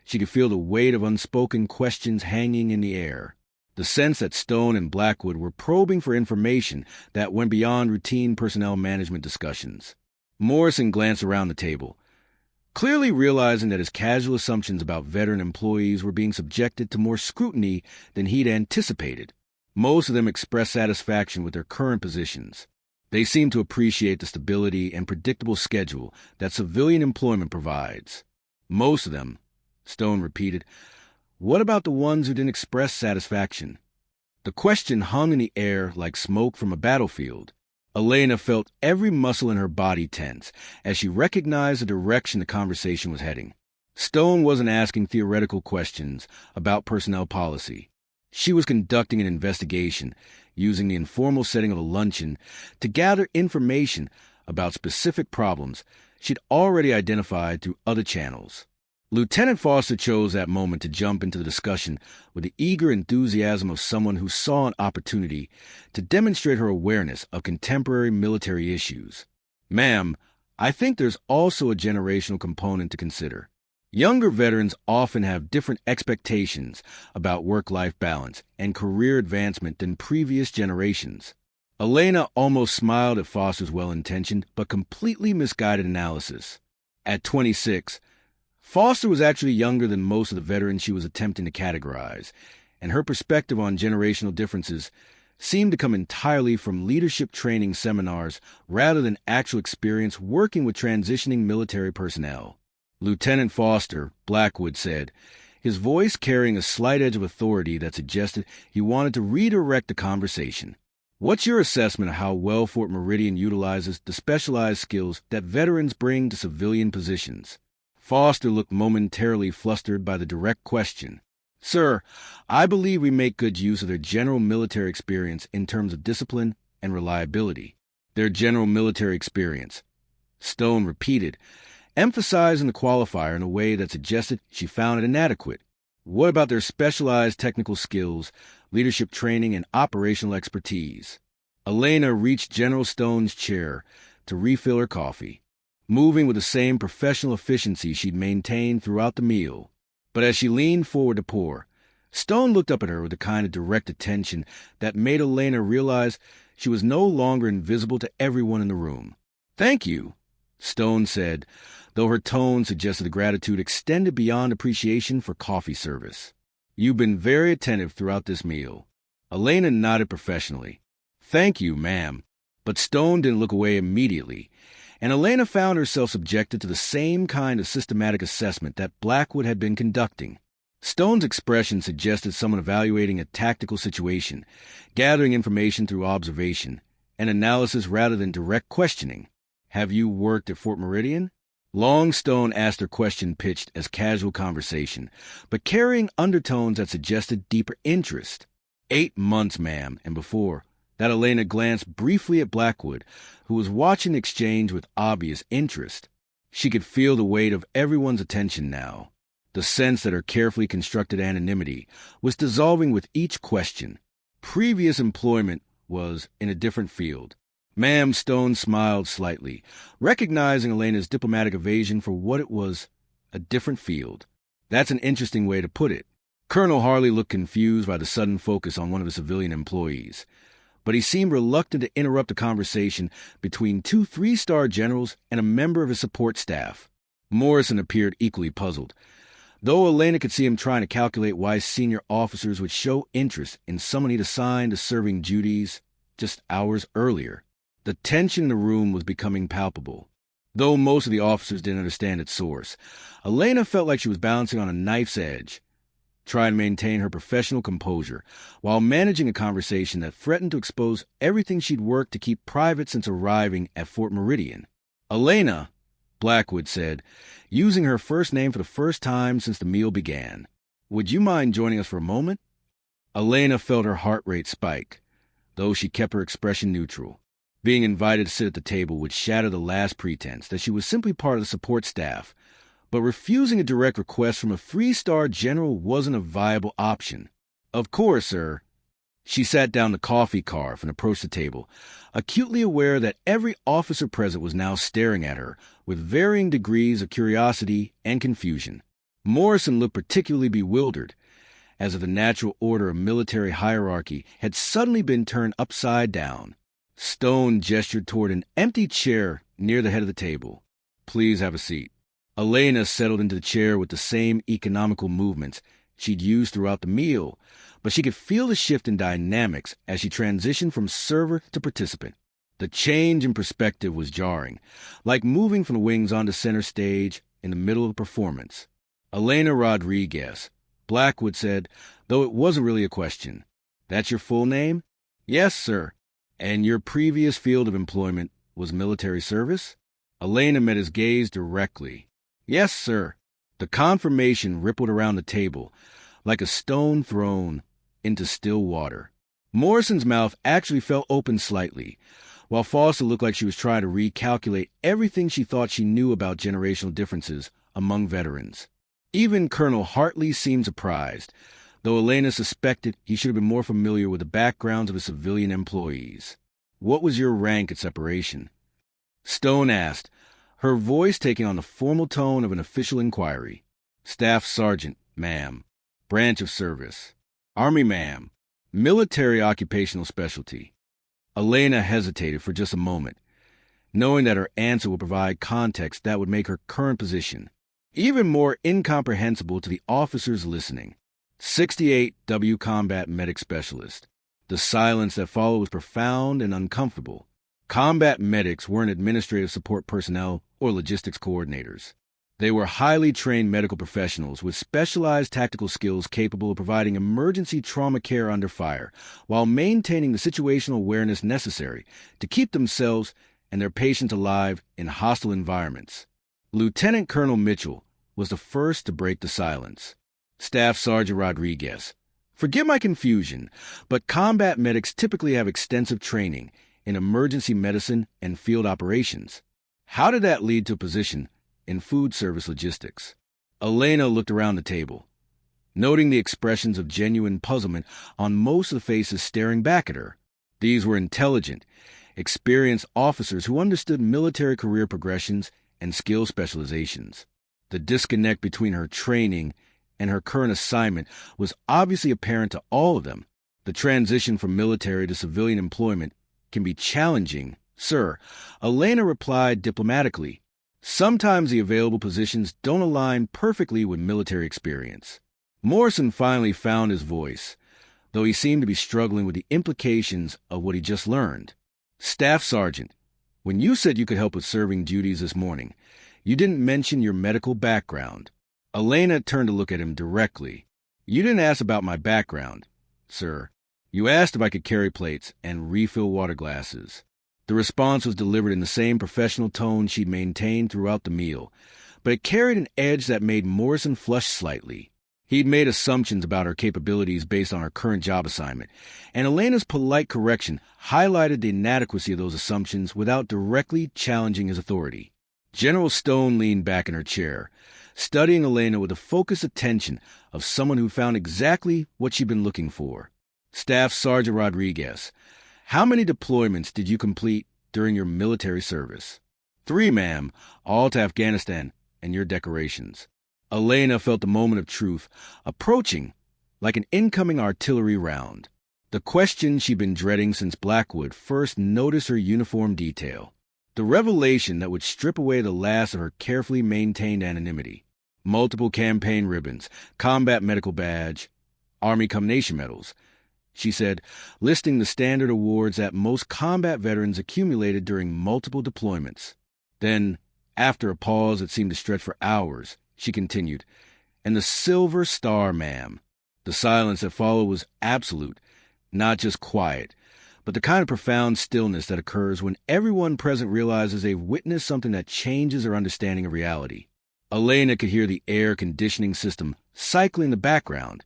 she could feel the weight of unspoken questions hanging in the air, the sense that Stone and Blackwood were probing for information that went beyond routine personnel management discussions. Morrison glanced around the table, clearly realizing that his casual assumptions about veteran employees were being subjected to more scrutiny than he'd anticipated. Most of them expressed satisfaction with their current positions. They seemed to appreciate the stability and predictable schedule that civilian employment provides. "Most of them," Stone repeated. "What about the ones who didn't express satisfaction?" The question hung in the air like smoke from a battlefield. Elena felt every muscle in her body tense as she recognized the direction the conversation was heading. Stone wasn't asking theoretical questions about personnel policy. She was conducting an investigation, using the informal setting of a luncheon to gather information about specific problems she'd already identified through other channels. Lieutenant Foster chose that moment to jump into the discussion with the eager enthusiasm of someone who saw an opportunity to demonstrate her awareness of contemporary military issues. "Ma'am, I think there's also a generational component to consider. Younger veterans often have different expectations about work-life balance and career advancement than previous generations." Elena almost smiled at Foster's well-intentioned but completely misguided analysis. At 26, Foster was actually younger than most of the veterans she was attempting to categorize, and her perspective on generational differences seemed to come entirely from leadership training seminars rather than actual experience working with transitioning military personnel. Lieutenant Foster, Blackwood said, his voice carrying a slight edge of authority that suggested he wanted to redirect the conversation. What's your assessment of how well Fort Meridian utilizes the specialized skills that veterans bring to civilian positions? Foster looked momentarily flustered by the direct question. Sir, I believe we make good use of their general military experience in terms of discipline and reliability. Their general military experience, Stone repeated, emphasizing the qualifier in a way that suggested she found it inadequate. What about their specialized technical skills, leadership training, and operational expertise? Elena reached General Stone's chair to refill her coffee, moving with the same professional efficiency she'd maintained throughout the meal. But as she leaned forward to pour, Stone looked up at her with a kind of direct attention that made Elena realize she was no longer invisible to everyone in the room. Thank you, Stone said, though her tone suggested the gratitude extended beyond appreciation for coffee service. You've been very attentive throughout this meal. Elena nodded professionally. Thank you, ma'am. But Stone didn't look away immediately, and Elena found herself subjected to the same kind of systematic assessment that Blackwood had been conducting. Stone's expression suggested someone evaluating a tactical situation, gathering information through observation and analysis rather than direct questioning. Have you worked at Fort Meridian? Long Stone asked her question pitched as casual conversation, but carrying undertones that suggested deeper interest. 8 months, ma'am, and before that Elena glanced briefly at Blackwood, who was watching the exchange with obvious interest. She could feel the weight of everyone's attention now. The sense that her carefully constructed anonymity was dissolving with each question. Previous employment was in a different field. Ma'am, Stone smiled slightly, recognizing Elena's diplomatic evasion for what it was, a different field. That's an interesting way to put it. Colonel Harley looked confused by the sudden focus on one of the civilian employees, but he seemed reluctant to interrupt the conversation between 2 3-star generals and a member of his support staff. Morrison appeared equally puzzled, though Elena could see him trying to calculate why senior officers would show interest in someone he'd assigned to serving duties just hours earlier. The tension in the room was becoming palpable. Though most of the officers didn't understand its source, Elena felt like she was balancing on a knife's edge, trying to maintain her professional composure while managing a conversation that threatened to expose everything she'd worked to keep private since arriving at Fort Meridian. Elena, Blackwood said, using her first name for the first time since the meal began. Would you mind joining us for a moment? Elena felt her heart rate spike, though she kept her expression neutral. Being invited to sit at the table would shatter the last pretense that she was simply part of the support staff, but refusing a direct request from a 3-star general wasn't a viable option. Of course, sir. She sat down the coffee carf and approached the table, acutely aware that every officer present was now staring at her with varying degrees of curiosity and confusion. Morrison looked particularly bewildered, as if the natural order of military hierarchy had suddenly been turned upside down. Stone gestured toward an empty chair near the head of the table. Please have a seat. Elena settled into the chair with the same economical movements she'd used throughout the meal, but she could feel the shift in dynamics as she transitioned from server to participant. The change in perspective was jarring, like moving from the wings onto center stage in the middle of a performance. Elena Rodriguez, Blackwood said, though it wasn't really a question. That's your full name? Yes, sir. And your previous field of employment was military service? Elena met his gaze directly. Yes, sir. The confirmation rippled around the table, like a stone thrown into still water. Morrison's mouth actually fell open slightly, while Foster looked like she was trying to recalculate everything she thought she knew about generational differences among veterans. Even Colonel Hartley seemed surprised, though Elena suspected he should have been more familiar with the backgrounds of his civilian employees. What was your rank at separation? Stone asked, her voice taking on the formal tone of an official inquiry. Staff Sergeant, ma'am. Branch of service. Army, ma'am. Military occupational specialty. Elena hesitated for just a moment, knowing that her answer would provide context that would make her current position Even more incomprehensible to the officers listening. 68 W Combat Medic Specialist. The silence that followed was profound and uncomfortable. Combat medics weren't administrative support personnel or logistics coordinators. They were highly trained medical professionals with specialized tactical skills capable of providing emergency trauma care under fire while maintaining the situational awareness necessary to keep themselves and their patients alive in hostile environments. Lieutenant Colonel Mitchell was the first to break the silence. Staff Sergeant Rodriguez, forgive my confusion, but combat medics typically have extensive training in emergency medicine and field operations. How did that lead to a position in food service logistics? Elena looked around the table, noting the expressions of genuine puzzlement on most of the faces staring back at her. These were intelligent, experienced officers who understood military career progressions and skill specializations. The disconnect between her training and her current assignment was obviously apparent to all of them. The transition from military to civilian employment can be challenging, sir. Elena replied diplomatically. Sometimes the available positions don't align perfectly with military experience. Morrison finally found his voice, though he seemed to be struggling with the implications of what he just learned. Staff Sergeant, when you said you could help with serving duties this morning, you didn't mention your medical background. Elena turned to look at him directly. You didn't ask about my background, sir. You asked if I could carry plates and refill water glasses. The response was delivered in the same professional tone she'd maintained throughout the meal, but it carried an edge that made Morrison flush slightly. He'd made assumptions about her capabilities based on her current job assignment, and Elena's polite correction highlighted the inadequacy of those assumptions without directly challenging his authority. General Stone leaned back in her chair, studying Elena with the focused attention of someone who found exactly what she'd been looking for. Staff Sergeant Rodriguez, how many deployments did you complete during your military service? 3, ma'am, all to Afghanistan and your decorations. Elena felt the moment of truth approaching like an incoming artillery round. The question she'd been dreading since Blackwood first noticed her uniform detail. The revelation that would strip away the last of her carefully maintained anonymity. Multiple campaign ribbons, combat medical badge, Army Combination medals, she said, listing the standard awards that most combat veterans accumulated during multiple deployments. Then, after a pause that seemed to stretch for hours, she continued, and the Silver Star, ma'am. The silence that followed was absolute, not just quiet, but the kind of profound stillness that occurs when everyone present realizes they've witnessed something that changes their understanding of reality. Elena could hear the air conditioning system cycling in the background,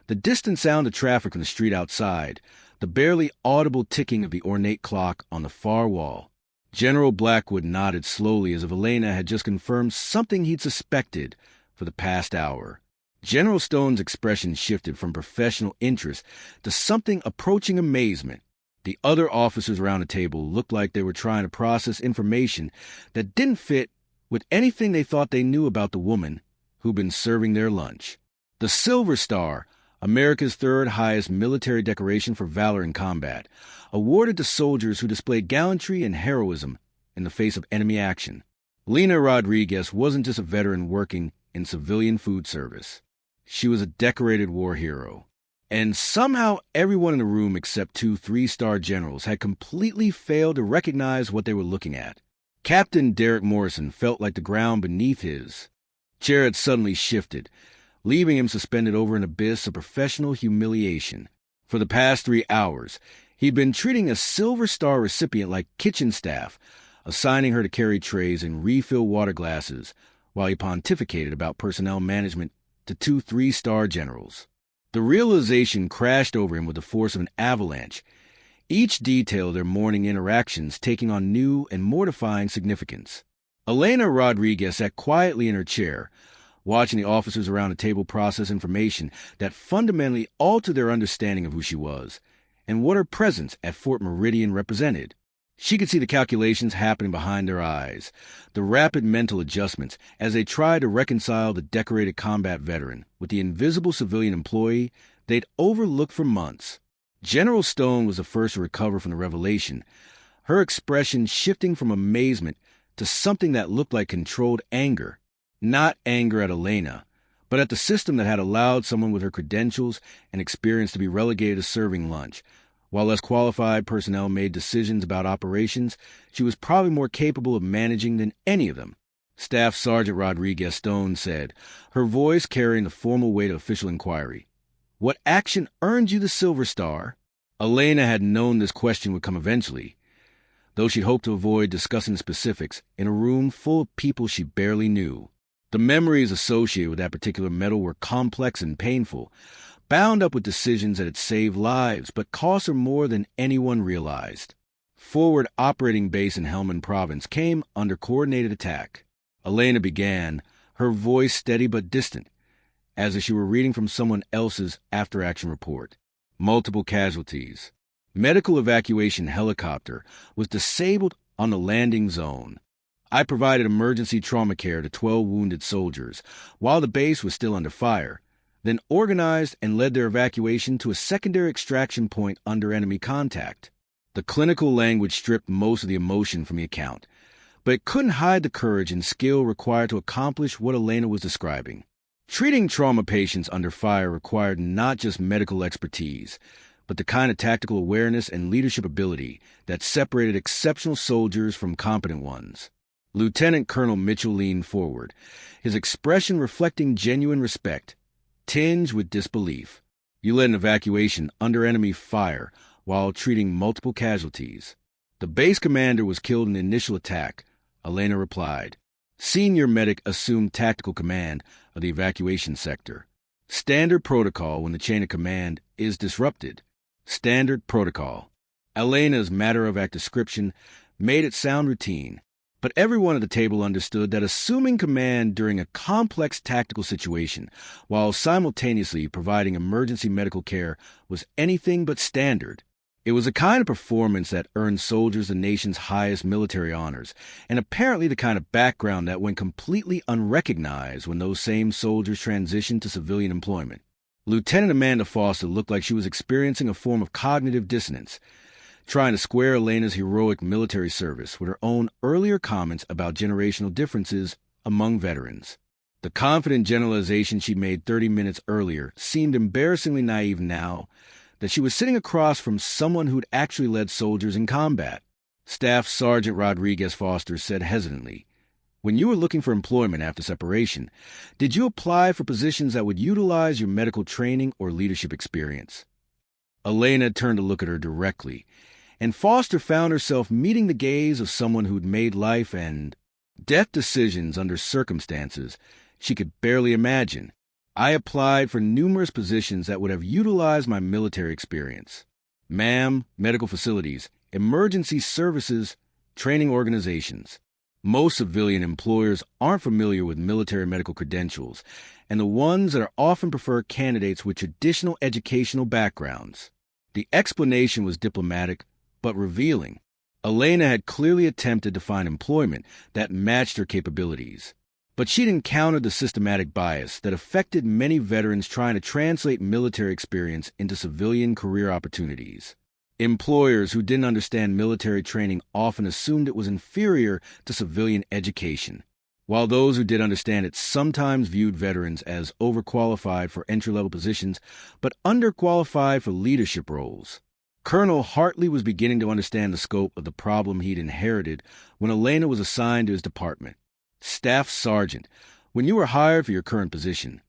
the distant sound of traffic from the street outside, the barely audible ticking of the ornate clock on the far wall. General Blackwood nodded slowly as if Elena had just confirmed something he'd suspected for the past hour. General Stone's expression shifted from professional interest to something approaching amazement. The other officers around the table looked like they were trying to process information that didn't fit with anything they thought they knew about the woman who'd been serving their lunch. The Silver Star, America's third highest military decoration for valor in combat, awarded to soldiers who displayed gallantry and heroism in the face of enemy action. Lena Rodriguez wasn't just a veteran working in civilian food service. She was a decorated war hero. And somehow everyone in the room except 2 3-star generals had completely failed to recognize what they were looking at. Captain Derek Morrison felt like the ground beneath his chair had suddenly shifted, leaving him suspended over an abyss of professional humiliation. For the past 3 hours, he'd been treating a Silver Star recipient like kitchen staff, assigning her to carry trays and refill water glasses, while he pontificated about personnel management to 2 3-star generals. The realization crashed over him with the force of an avalanche, each detail of their morning interactions taking on new and mortifying significance. Elena Rodriguez sat quietly in her chair, watching the officers around the table process information that fundamentally altered their understanding of who she was and what her presence at Fort Meridian represented. She could see the calculations happening behind their eyes, the rapid mental adjustments as they tried to reconcile the decorated combat veteran with the invisible civilian employee they'd overlooked for months. General Stone was the first to recover from the revelation, her expression shifting from amazement to something that looked like controlled anger. Not anger at Elena, but at the system that had allowed someone with her credentials and experience to be relegated to serving lunch. While less qualified personnel made decisions about operations, she was probably more capable of managing than any of them. Staff Sergeant Rodriguez Stone said, her voice carrying the formal weight of official inquiry. What action earned you the Silver Star? Elena had known this question would come eventually, though she'd hoped to avoid discussing the specifics in a room full of people she barely knew. The memories associated with that particular medal were complex and painful, bound up with decisions that had saved lives but cost her more than anyone realized. Forward Operating Base in Helmand Province came under coordinated attack. Elena began, her voice steady but distant, as if she were reading from someone else's after-action report. Multiple casualties. Medical evacuation helicopter was disabled on the landing zone. I provided emergency trauma care to 12 wounded soldiers while the base was still under fire, then organized and led their evacuation to a secondary extraction point under enemy contact. The clinical language stripped most of the emotion from the account, but it couldn't hide the courage and skill required to accomplish what Elena was describing. Treating trauma patients under fire required not just medical expertise, but the kind of tactical awareness and leadership ability that separated exceptional soldiers from competent ones. Lieutenant Colonel Mitchell leaned forward, his expression reflecting genuine respect, tinged with disbelief. You led an evacuation under enemy fire while treating multiple casualties. The base commander was killed in the initial attack, Elena replied. Senior medic assumed tactical command of the evacuation sector. Standard protocol when the chain of command is disrupted. Standard protocol. Elena's matter-of-fact description made it sound routine, but everyone at the table understood that assuming command during a complex tactical situation while simultaneously providing emergency medical care was anything but standard. It was a kind of performance that earned soldiers the nation's highest military honors, and apparently the kind of background that went completely unrecognized when those same soldiers transitioned to civilian employment. Lieutenant Amanda Foster looked like she was experiencing a form of cognitive dissonance, trying to square Elena's heroic military service with her own earlier comments about generational differences among veterans. The confident generalization she made 30 minutes earlier seemed embarrassingly naive now that she was sitting across from someone who'd actually led soldiers in combat. Staff Sergeant Rodriguez Foster said hesitantly, when you were looking for employment after separation, did you apply for positions that would utilize your medical training or leadership experience? Elena turned to look at her directly, and Foster found herself meeting the gaze of someone who'd made life and death decisions under circumstances she could barely imagine. I applied for numerous positions that would have utilized my military experience. Ma'am, medical facilities, emergency services, training organizations. Most civilian employers aren't familiar with military medical credentials, and the ones that are often prefer candidates with traditional educational backgrounds. The explanation was diplomatic, but revealing. Elena had clearly attempted to find employment that matched her capabilities, but she'd encountered the systematic bias that affected many veterans trying to translate military experience into civilian career opportunities. Employers who didn't understand military training often assumed it was inferior to civilian education, while those who did understand it sometimes viewed veterans as overqualified for entry-level positions but underqualified for leadership roles. Colonel Hartley was beginning to understand the scope of the problem he'd inherited when Elena was assigned to his department. Staff Sergeant, when you were hired for your current position,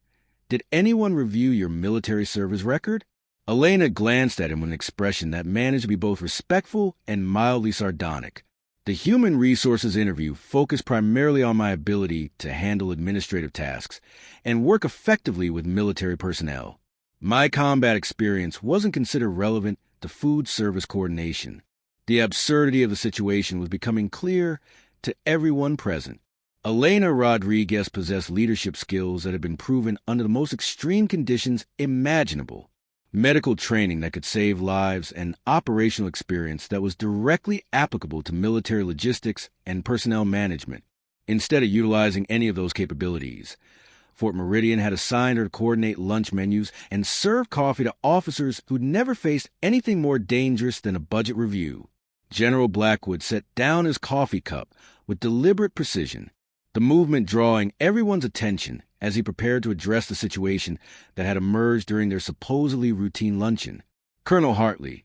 did anyone review your military service record? Elena glanced at him with an expression that managed to be both respectful and mildly sardonic. The human resources interview focused primarily on my ability to handle administrative tasks and work effectively with military personnel. My combat experience wasn't considered relevant to food service coordination. The absurdity of the situation was becoming clear to everyone present. Elena Rodriguez possessed leadership skills that had been proven under the most extreme conditions imaginable. Medical training that could save lives, and operational experience that was directly applicable to military logistics and personnel management. Instead of utilizing any of those capabilities, Fort Meridian had assigned her to coordinate lunch menus and serve coffee to officers who'd never faced anything more dangerous than a budget review. General Blackwood set down his coffee cup with deliberate precision. the movement drawing everyone's attention as he prepared to address the situation that had emerged during their supposedly routine luncheon. "Colonel Hartley,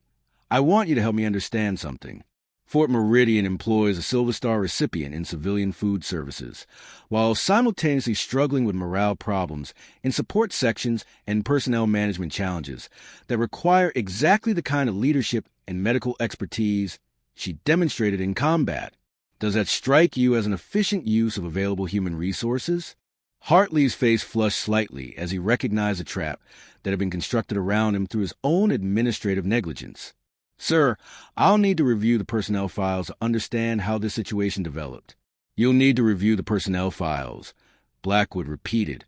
I want you to help me understand something. Fort Meridian employs a Silver Star recipient in civilian food services, while simultaneously struggling with morale problems in support sections and personnel management challenges that require exactly the kind of leadership and medical expertise she demonstrated in combat. Does that strike you as an efficient use of available human resources?" Hartley's face flushed slightly as he recognized the trap that had been constructed around him through his own administrative negligence. "Sir, I'll need to review the personnel files to understand how this situation developed." "You'll need to review the personnel files," Blackwood repeated,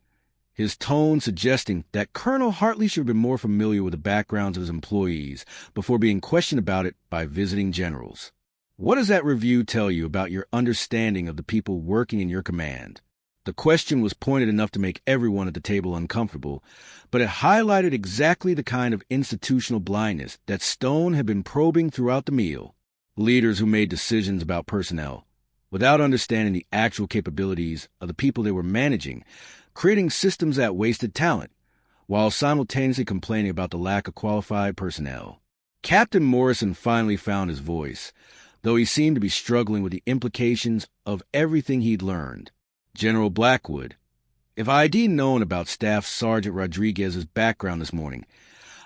his tone suggesting that Colonel Hartley should have been more familiar with the backgrounds of his employees before being questioned about it by visiting generals. "What does that review tell you about your understanding of the people working in your command?" The question was pointed enough to make everyone at the table uncomfortable, but it highlighted exactly the kind of institutional blindness that Stone had been probing throughout the meal. Leaders who made decisions about personnel without understanding the actual capabilities of the people they were managing, creating systems that wasted talent, while simultaneously complaining about the lack of qualified personnel. Captain Morrison finally found his voice, though he seemed to be struggling with the implications of everything he'd learned. "General Blackwood, if I'd known about Staff Sergeant Rodriguez's background this morning,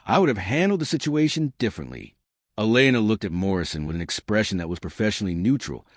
I would have handled the situation differently." Elena looked at Morrison with an expression that was professionally neutral,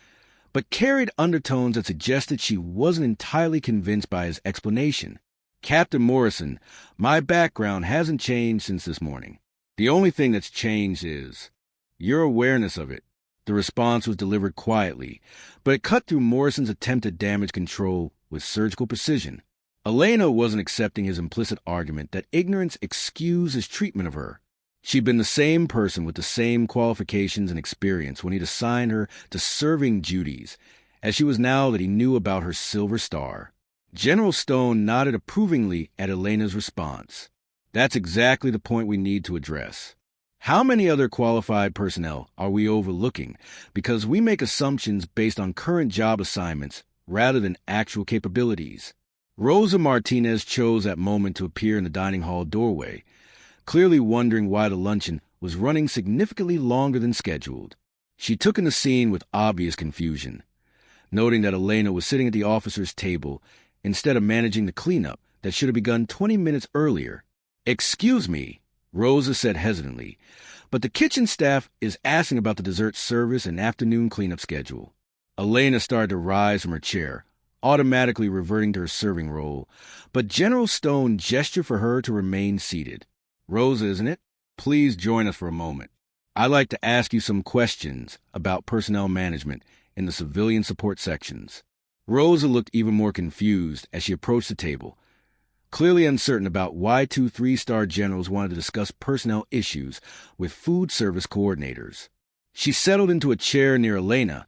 but carried undertones that suggested she wasn't entirely convinced by his explanation. "Captain Morrison, my background hasn't changed since this morning. The only thing that's changed is your awareness of it." The response was delivered quietly, but it cut through Morrison's attempt at damage control with surgical precision. Elena wasn't accepting his implicit argument that ignorance excused his treatment of her. She'd been the same person with the same qualifications and experience when he'd assigned her to serving duties, as she was now that he knew about her Silver Star. General Stone nodded approvingly at Elena's response. "That's exactly the point we need to address. How many other qualified personnel are we overlooking because we make assumptions based on current job assignments rather than actual capabilities?" Rosa Martinez chose that moment to appear in the dining hall doorway, clearly wondering why the luncheon was running significantly longer than scheduled. She took in the scene with obvious confusion, noting that Elena was sitting at the officers' table instead of managing the cleanup that should have begun 20 minutes earlier. "Excuse me," Rosa said hesitantly, "but the kitchen staff is asking about the dessert service and afternoon cleanup schedule." Elena started to rise from her chair, automatically reverting to her serving role, but General Stone gestured for her to remain seated. "Rosa, isn't it? Please join us for a moment. I'd like to ask you some questions about personnel management in the civilian support sections." Rosa looked even more confused as she approached the table, clearly uncertain about why two three-star generals wanted to discuss personnel issues with food service coordinators. She settled into a chair near Elena,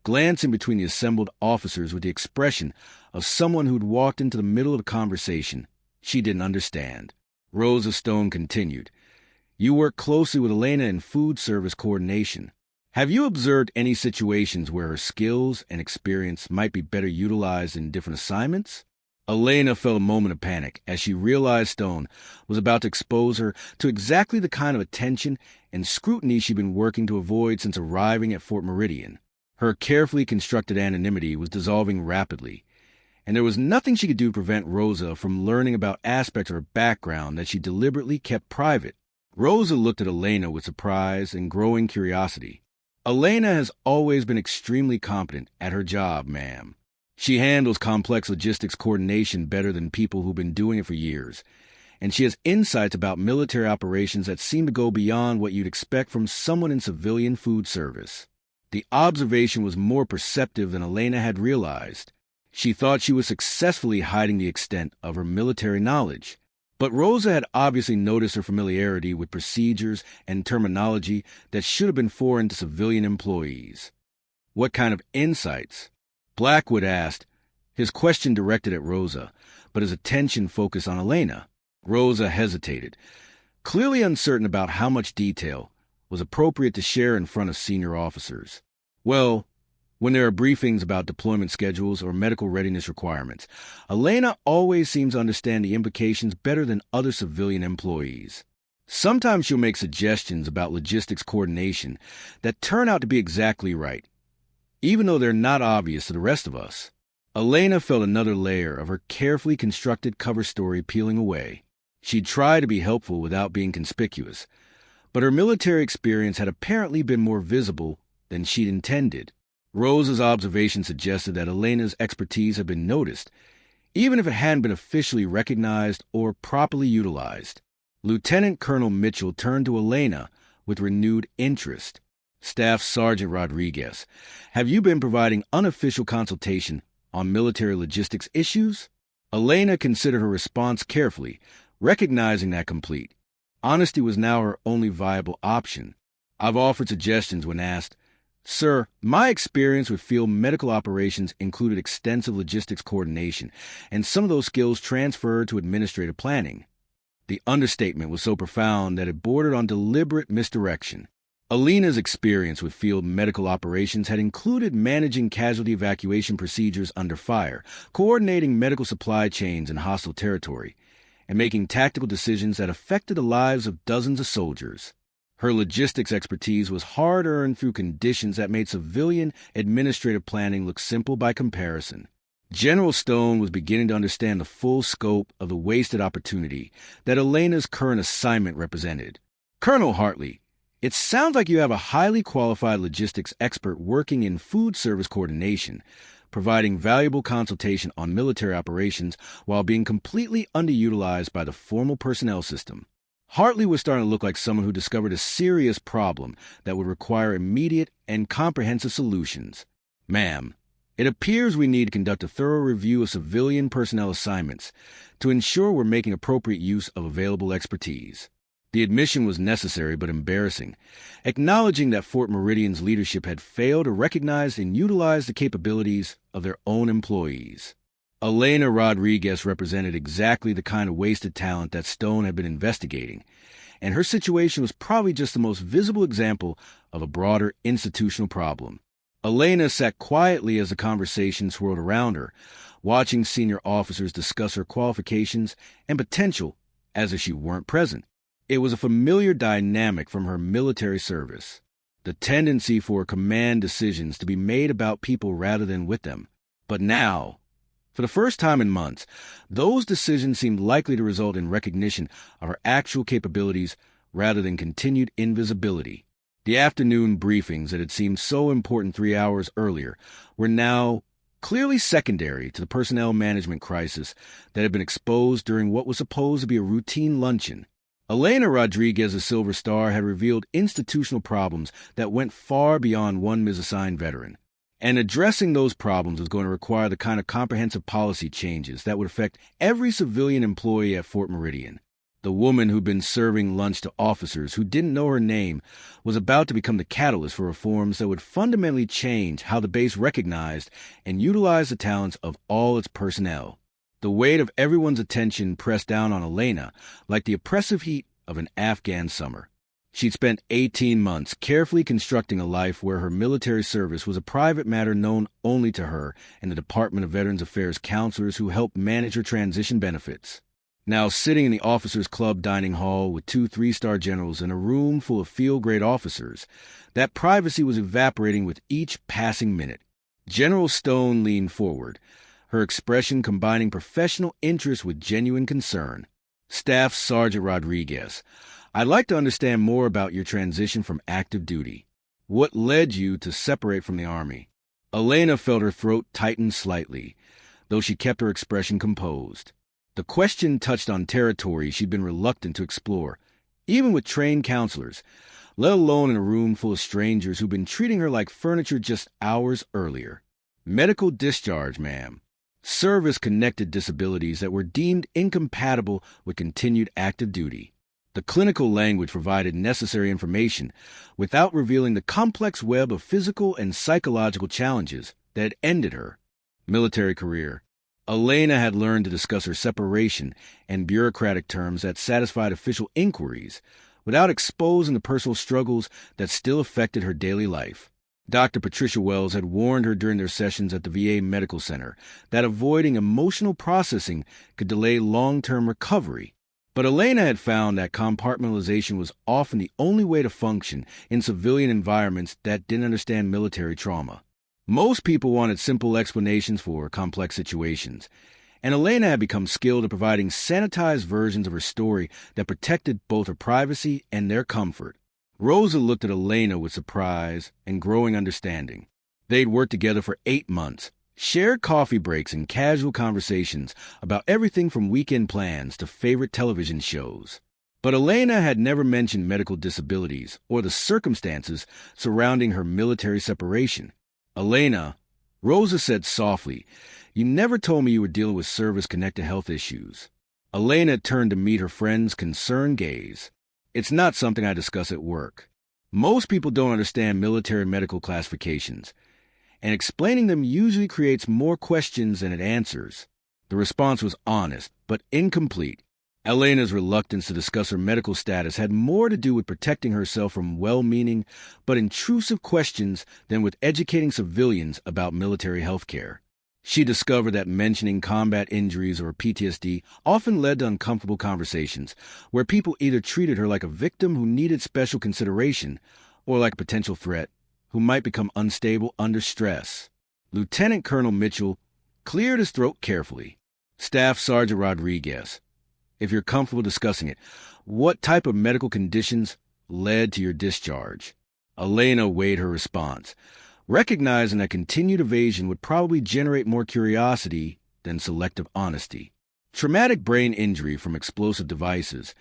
glancing between the assembled officers with the expression of someone who'd walked into the middle of a conversation she didn't understand. Rosa Stone continued, "You work closely with Elena in food service coordination. Have you observed any situations where her skills and experience might be better utilized in different assignments?" Elena felt a moment of panic as she realized Stone was about to expose her to exactly the kind of attention and scrutiny she'd been working to avoid since arriving at Fort Meridian. Her carefully constructed anonymity was dissolving rapidly, and there was nothing she could do to prevent Rosa from learning about aspects of her background that she deliberately kept private. Rosa looked at Elena with surprise and growing curiosity. "Elena has always been extremely competent at her job, ma'am. She handles complex logistics coordination better than people who've been doing it for years, and she has insights about military operations that seem to go beyond what you'd expect from someone in civilian food service." The observation was more perceptive than Elena had realized. She thought she was successfully hiding the extent of her military knowledge, but Rosa had obviously noticed her familiarity with procedures and terminology that should have been foreign to civilian employees. "What kind of insights?" Blackwood asked, his question directed at Rosa, but his attention focused on Elena. Rosa hesitated, clearly uncertain about how much detail was appropriate to share in front of senior officers. "Well, When there are briefings about deployment schedules or medical readiness requirements, Elena always seems to understand the implications better than other civilian employees. Sometimes she'll make suggestions about logistics coordination that turn out to be exactly right, even though they're not obvious to the rest of us. Elena felt another layer of her carefully constructed cover story peeling away. She'd tried to be helpful without being conspicuous, but her military experience had apparently been more visible than she'd intended. Rose's observation suggested that Elena's expertise had been noticed, even if it hadn't been officially recognized or properly utilized. Lieutenant Colonel Mitchell turned to Elena with renewed interest. Staff Sergeant Rodriguez, have you been providing unofficial consultation on military logistics issues? Elena considered her response carefully, recognizing that complete honesty was now her only viable option. I've offered suggestions when asked. Sir, my experience with field medical operations included extensive logistics coordination, and some of those skills transferred to administrative planning. The understatement was so profound that it bordered on deliberate misdirection. Elena's experience with field medical operations had included managing casualty evacuation procedures under fire, coordinating medical supply chains in hostile territory, and making tactical decisions that affected the lives of dozens of soldiers. Her logistics expertise was hard-earned through conditions that made civilian administrative planning look simple by comparison. General Stone was beginning to understand the full scope of the wasted opportunity that Elena's current assignment represented. Colonel Hartley, it sounds like you have a highly qualified logistics expert working in food service coordination, providing valuable consultation on military operations while being completely underutilized by the formal personnel system. Hartley was starting to look like someone who discovered a serious problem that would require immediate and comprehensive solutions. Ma'am, it appears we need to conduct a thorough review of civilian personnel assignments to ensure we're making appropriate use of available expertise. The admission was necessary but embarrassing, acknowledging that Fort Meridian's leadership had failed to recognize and utilize the capabilities of their own employees. Elena Rodriguez represented exactly the kind of wasted talent that Stone had been investigating, and her situation was probably just the most visible example of a broader institutional problem. Elena sat quietly as the conversation swirled around her, watching senior officers discuss her qualifications and potential as if she weren't present. It was a familiar dynamic from her military service, the tendency for command decisions to be made about people rather than with them. But now, for the first time in months, those decisions seemed likely to result in recognition of her actual capabilities rather than continued invisibility. The afternoon briefings that had seemed so important 3 hours earlier were now clearly secondary to the personnel management crisis that had been exposed during what was supposed to be a routine luncheon. Elena Rodriguez's Silver Star had revealed institutional problems that went far beyond one misassigned veteran. And addressing those problems was going to require the kind of comprehensive policy changes that would affect every civilian employee at Fort Meridian. The woman who'd been serving lunch to officers who didn't know her name was about to become the catalyst for reforms that would fundamentally change how the base recognized and utilized the talents of all its personnel. The weight of everyone's attention pressed down on Elena like the oppressive heat of an Afghan summer. She'd spent 18 months carefully constructing a life where her military service was a private matter known only to her and the Department of Veterans Affairs counselors who helped manage her transition benefits. Now sitting in the officers' club dining hall with 2 3-star generals in a room full of field-grade officers, that privacy was evaporating with each passing minute. General Stone leaned forward, her expression combining professional interest with genuine concern. Staff Sergeant Rodriguez, I'd like to understand more about your transition from active duty. What led you to separate from the Army? Elena felt her throat tighten slightly, though she kept her expression composed. The question touched on territory she'd been reluctant to explore, even with trained counselors, let alone in a room full of strangers who'd been treating her like furniture just hours earlier. Medical discharge, ma'am. Service-connected disabilities that were deemed incompatible with continued active duty. The clinical language provided necessary information without revealing the complex web of physical and psychological challenges that had ended her military career. Elena had learned to discuss her separation in bureaucratic terms that satisfied official inquiries without exposing the personal struggles that still affected her daily life. Dr. Patricia Wells had warned her during their sessions at the VA Medical Center that avoiding emotional processing could delay long-term recovery. But Elena had found that compartmentalization was often the only way to function in civilian environments that didn't understand military trauma. Most people wanted simple explanations for complex situations, and Elena had become skilled at providing sanitized versions of her story that protected both her privacy and their comfort. Rosa looked at Elena with surprise and growing understanding. They'd worked together for 8 months, shared coffee breaks and casual conversations about everything from weekend plans to favorite television shows. But Elena had never mentioned medical disabilities or the circumstances surrounding her military separation. "Elena," Rosa said softly, "you never told me you were dealing with service-connected health issues." Elena turned to meet her friend's concerned gaze. "It's not something I discuss at work. Most people don't understand military medical classifications, and explaining them usually creates more questions than it answers." The response was honest, but incomplete. Elena's reluctance to discuss her medical status had more to do with protecting herself from well-meaning but intrusive questions than with educating civilians about military health care. She discovered that mentioning combat injuries or PTSD often led to uncomfortable conversations, where people either treated her like a victim who needed special consideration or like a potential threat who might become unstable under stress. Lieutenant Colonel Mitchell cleared his throat carefully. "Staff Sergeant Rodriguez, if you're comfortable discussing it, what type of medical conditions led to your discharge?" Elena weighed her response, recognizing that continued evasion would probably generate more curiosity than selective honesty. "Traumatic brain injury from explosive devices,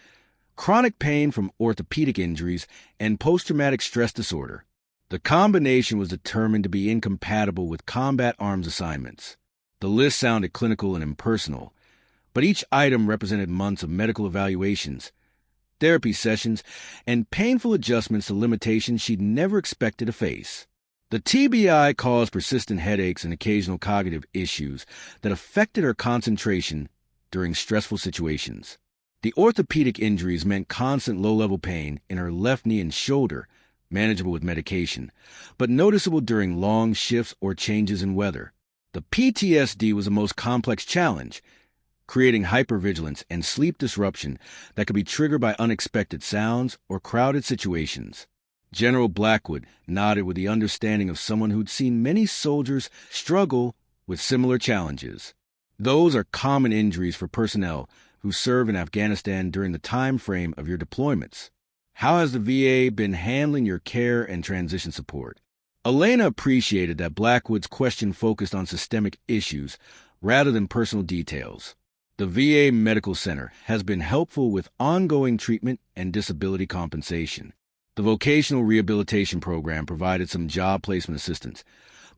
chronic pain from orthopedic injuries, and post-traumatic stress disorder." The combination was determined to be incompatible with combat arms assignments. The list sounded clinical and impersonal, but each item represented months of medical evaluations, therapy sessions, and painful adjustments to limitations she'd never expected to face. The TBI caused persistent headaches and occasional cognitive issues that affected her concentration during stressful situations. The orthopedic injuries meant constant low-level pain in her left knee and shoulder, manageable with medication, but noticeable during long shifts or changes in weather. The PTSD was the most complex challenge, creating hypervigilance and sleep disruption that could be triggered by unexpected sounds or crowded situations. General Blackwood nodded with the understanding of someone who'd seen many soldiers struggle with similar challenges. "Those are common injuries for personnel who serve in Afghanistan during the time frame of your deployments. How has the VA been handling your care and transition support?" Elena appreciated that Blackwood's question focused on systemic issues rather than personal details. The VA Medical Center has been helpful with ongoing treatment and disability compensation. The vocational rehabilitation program provided some job placement assistance,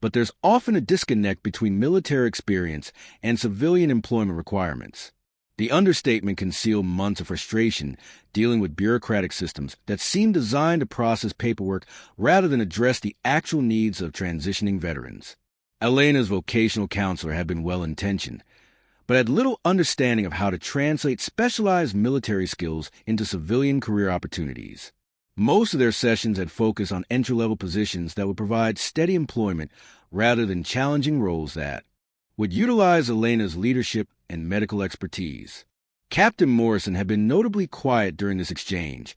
but there's often a disconnect between military experience and civilian employment requirements. The understatement concealed months of frustration dealing with bureaucratic systems that seemed designed to process paperwork rather than address the actual needs of transitioning veterans. Elena's vocational counselor had been well-intentioned, but had little understanding of how to translate specialized military skills into civilian career opportunities. Most of their sessions had focused on entry-level positions that would provide steady employment rather than challenging roles that would utilize Elena's leadership and medical expertise. Captain Morrison had been notably quiet during this exchange,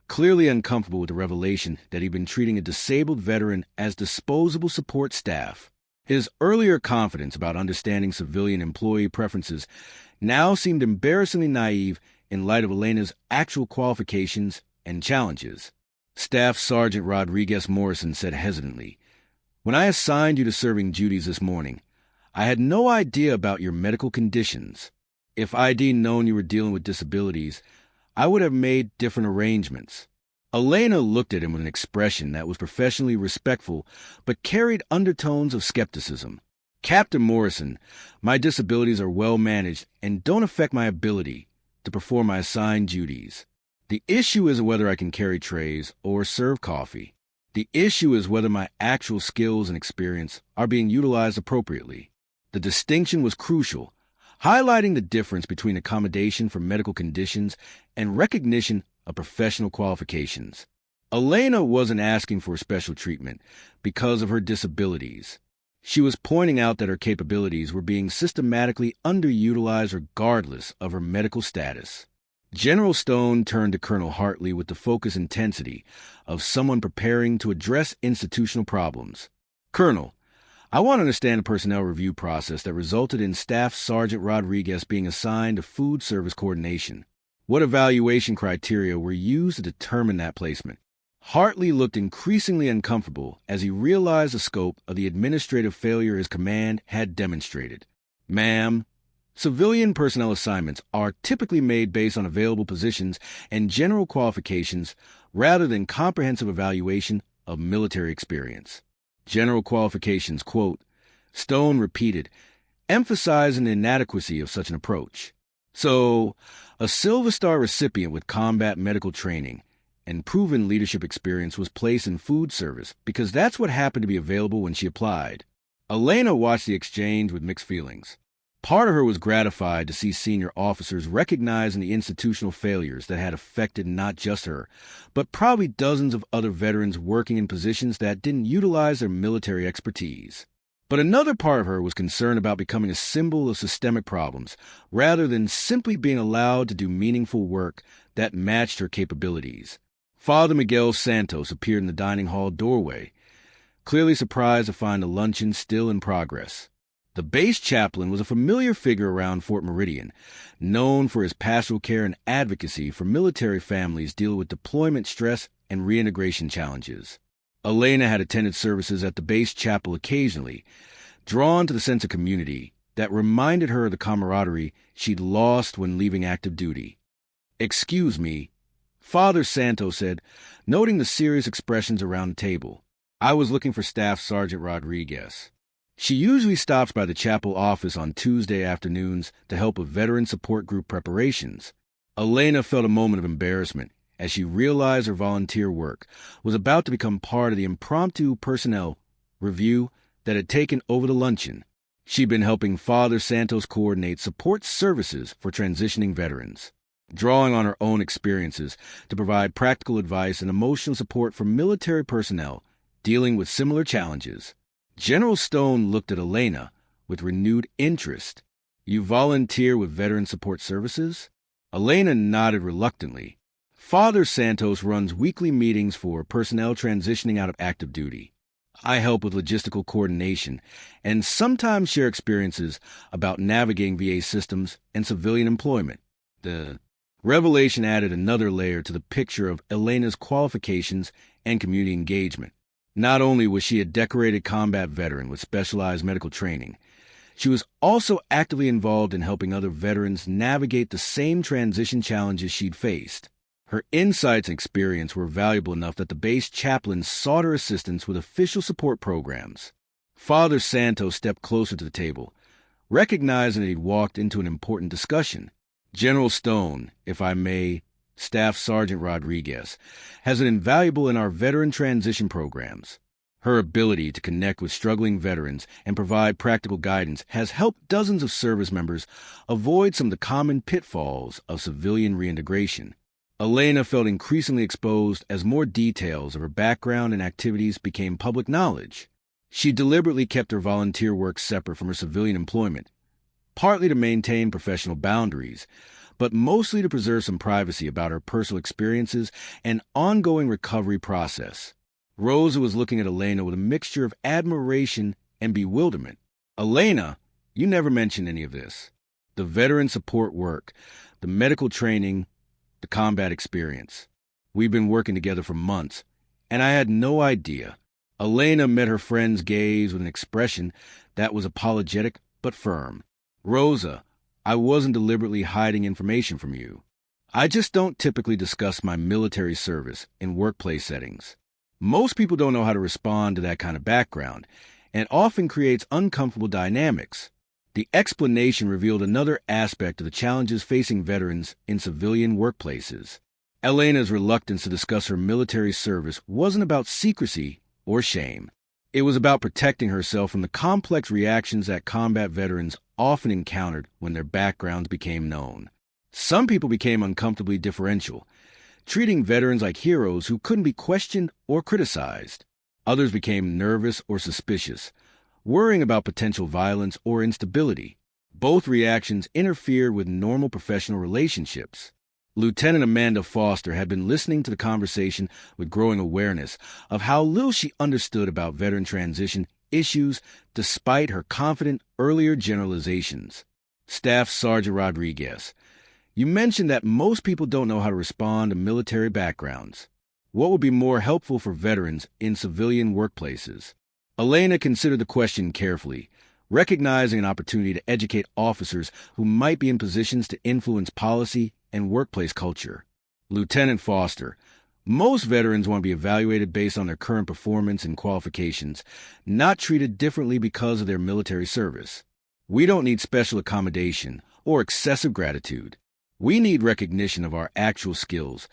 clearly uncomfortable with the revelation that he'd been treating a disabled veteran as disposable support staff. His earlier confidence about understanding civilian employee preferences now seemed embarrassingly naive in light of Elena's actual qualifications and challenges. Staff Sergeant Rodriguez Morrison said hesitantly, "When I assigned you to serving duties this morning, I had no idea about your medical conditions. If I'd known you were dealing with disabilities, I would have made different arrangements." Elena looked at him with an expression that was professionally respectful but carried undertones of skepticism. "Captain Morrison, my disabilities are well managed and don't affect my ability to perform my assigned duties. The issue isn't whether I can carry trays or serve coffee. The issue is whether my actual skills and experience are being utilized appropriately." The distinction was crucial, highlighting the difference between accommodation for medical conditions and recognition of professional qualifications. Elena wasn't asking for special treatment because of her disabilities. She was pointing out that her capabilities were being systematically underutilized regardless of her medical status. General Stone turned to Colonel Hartley with the focused intensity of someone preparing to address institutional problems. "Colonel, I want to understand the personnel review process that resulted in Staff Sergeant Rodriguez being assigned to food service coordination. What evaluation criteria were used to determine that placement?" Hartley looked increasingly uncomfortable as he realized the scope of the administrative failure his command had demonstrated. "Ma'am, civilian personnel assignments are typically made based on available positions and general qualifications rather than comprehensive evaluation of military experience." "General qualifications," quote, Stone repeated, emphasizing the inadequacy of such an approach. "So, a Silver Star recipient with combat medical training and proven leadership experience was placed in food service because that's what happened to be available when she applied." Elena watched the exchange with mixed feelings. Part of her was gratified to see senior officers recognizing the institutional failures that had affected not just her, but probably dozens of other veterans working in positions that didn't utilize their military expertise. But another part of her was concerned about becoming a symbol of systemic problems, rather than simply being allowed to do meaningful work that matched her capabilities. Father Miguel Santos appeared in the dining hall doorway, clearly surprised to find the luncheon still in progress. The base chaplain was a familiar figure around Fort Meridian, known for his pastoral care and advocacy for military families dealing with deployment stress and reintegration challenges. Elena had attended services at the base chapel occasionally, drawn to the sense of community that reminded her of the camaraderie she'd lost when leaving active duty. "Excuse me," Father Santos said, noting the serious expressions around the table. "I was looking for Staff Sergeant Rodriguez. She usually stops by the chapel office on Tuesday afternoons to help with veteran support group preparations." Elena felt a moment of embarrassment as she realized her volunteer work was about to become part of the impromptu personnel review that had taken over the luncheon. She'd been helping Father Santos coordinate support services for transitioning veterans, drawing on her own experiences to provide practical advice and emotional support for military personnel dealing with similar challenges. General Stone looked at Elena with renewed interest. "You volunteer with Veteran Support Services?" Elena nodded reluctantly. "Father Santos runs weekly meetings for personnel transitioning out of active duty. I help with logistical coordination and sometimes share experiences about navigating VA systems and civilian employment." The revelation added another layer to the picture of Elena's qualifications and community engagement. Not only was she a decorated combat veteran with specialized medical training, she was also actively involved in helping other veterans navigate the same transition challenges she'd faced. Her insights and experience were valuable enough that the base chaplain sought her assistance with official support programs. Father Santos stepped closer to the table, recognizing that he'd walked into an important discussion. "General Stone, if I may, Staff Sergeant Rodriguez, has been invaluable in our veteran transition programs. Her ability to connect with struggling veterans and provide practical guidance has helped dozens of service members avoid some of the common pitfalls of civilian reintegration." Elena felt increasingly exposed as more details of her background and activities became public knowledge. She deliberately kept her volunteer work separate from her civilian employment, partly to maintain professional boundaries, but mostly to preserve some privacy about her personal experiences and ongoing recovery process. Rosa was looking at Elena with a mixture of admiration and bewilderment. "Elena, you never mentioned any of this. The veteran support work, the medical training, the combat experience. We've been working together for months, and I had no idea." Elena met her friend's gaze with an expression that was apologetic but firm. "Rosa, I wasn't deliberately hiding information from you. I just don't typically discuss my military service in workplace settings. Most people don't know how to respond to that kind of background, and it often creates uncomfortable dynamics." The explanation revealed another aspect of the challenges facing veterans in civilian workplaces. Elena's reluctance to discuss her military service wasn't about secrecy or shame. It was about protecting herself from the complex reactions that combat veterans often encountered when their backgrounds became known. Some people became uncomfortably differential, treating veterans like heroes who couldn't be questioned or criticized. Others became nervous or suspicious, worrying about potential violence or instability. Both reactions interfered with normal professional relationships. Lieutenant Amanda Foster had been listening to the conversation with growing awareness of how little she understood about veteran transition issues despite her confident earlier generalizations. Staff Sergeant Rodriguez, you mentioned that most people don't know how to respond to military backgrounds. What would be more helpful for veterans in civilian workplaces? Elena considered the question carefully, recognizing an opportunity to educate officers who might be in positions to influence policy and workplace culture. Lieutenant Foster, most veterans want to be evaluated based on their current performance and qualifications, not treated differently because of their military service. We don't need special accommodation or excessive gratitude. We need recognition of our actual skills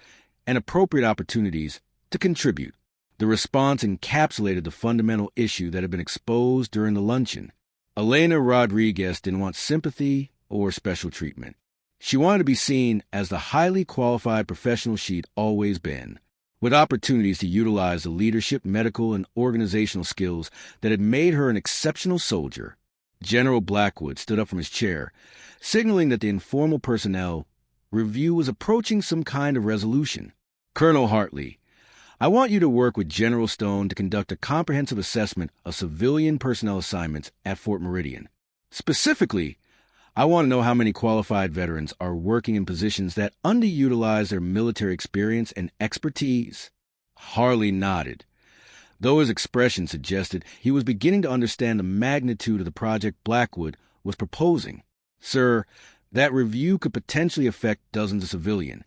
and appropriate opportunities to contribute. The response encapsulated the fundamental issue that had been exposed during the luncheon. Elena Rodriguez didn't want sympathy or special treatment. She wanted to be seen as the highly qualified professional she'd always been, with opportunities to utilize the leadership, medical, and organizational skills that had made her an exceptional soldier. General Blackwood stood up from his chair, signaling that the informal personnel review was approaching some kind of resolution. Colonel Hartley, I want you to work with General Stone to conduct a comprehensive assessment of civilian personnel assignments at Fort Meridian. Specifically, I want to know how many qualified veterans are working in positions that underutilize their military experience and expertise. Harley nodded, though his expression suggested he was beginning to understand the magnitude of the project Blackwood was proposing. Sir, that review could potentially affect dozens of civilian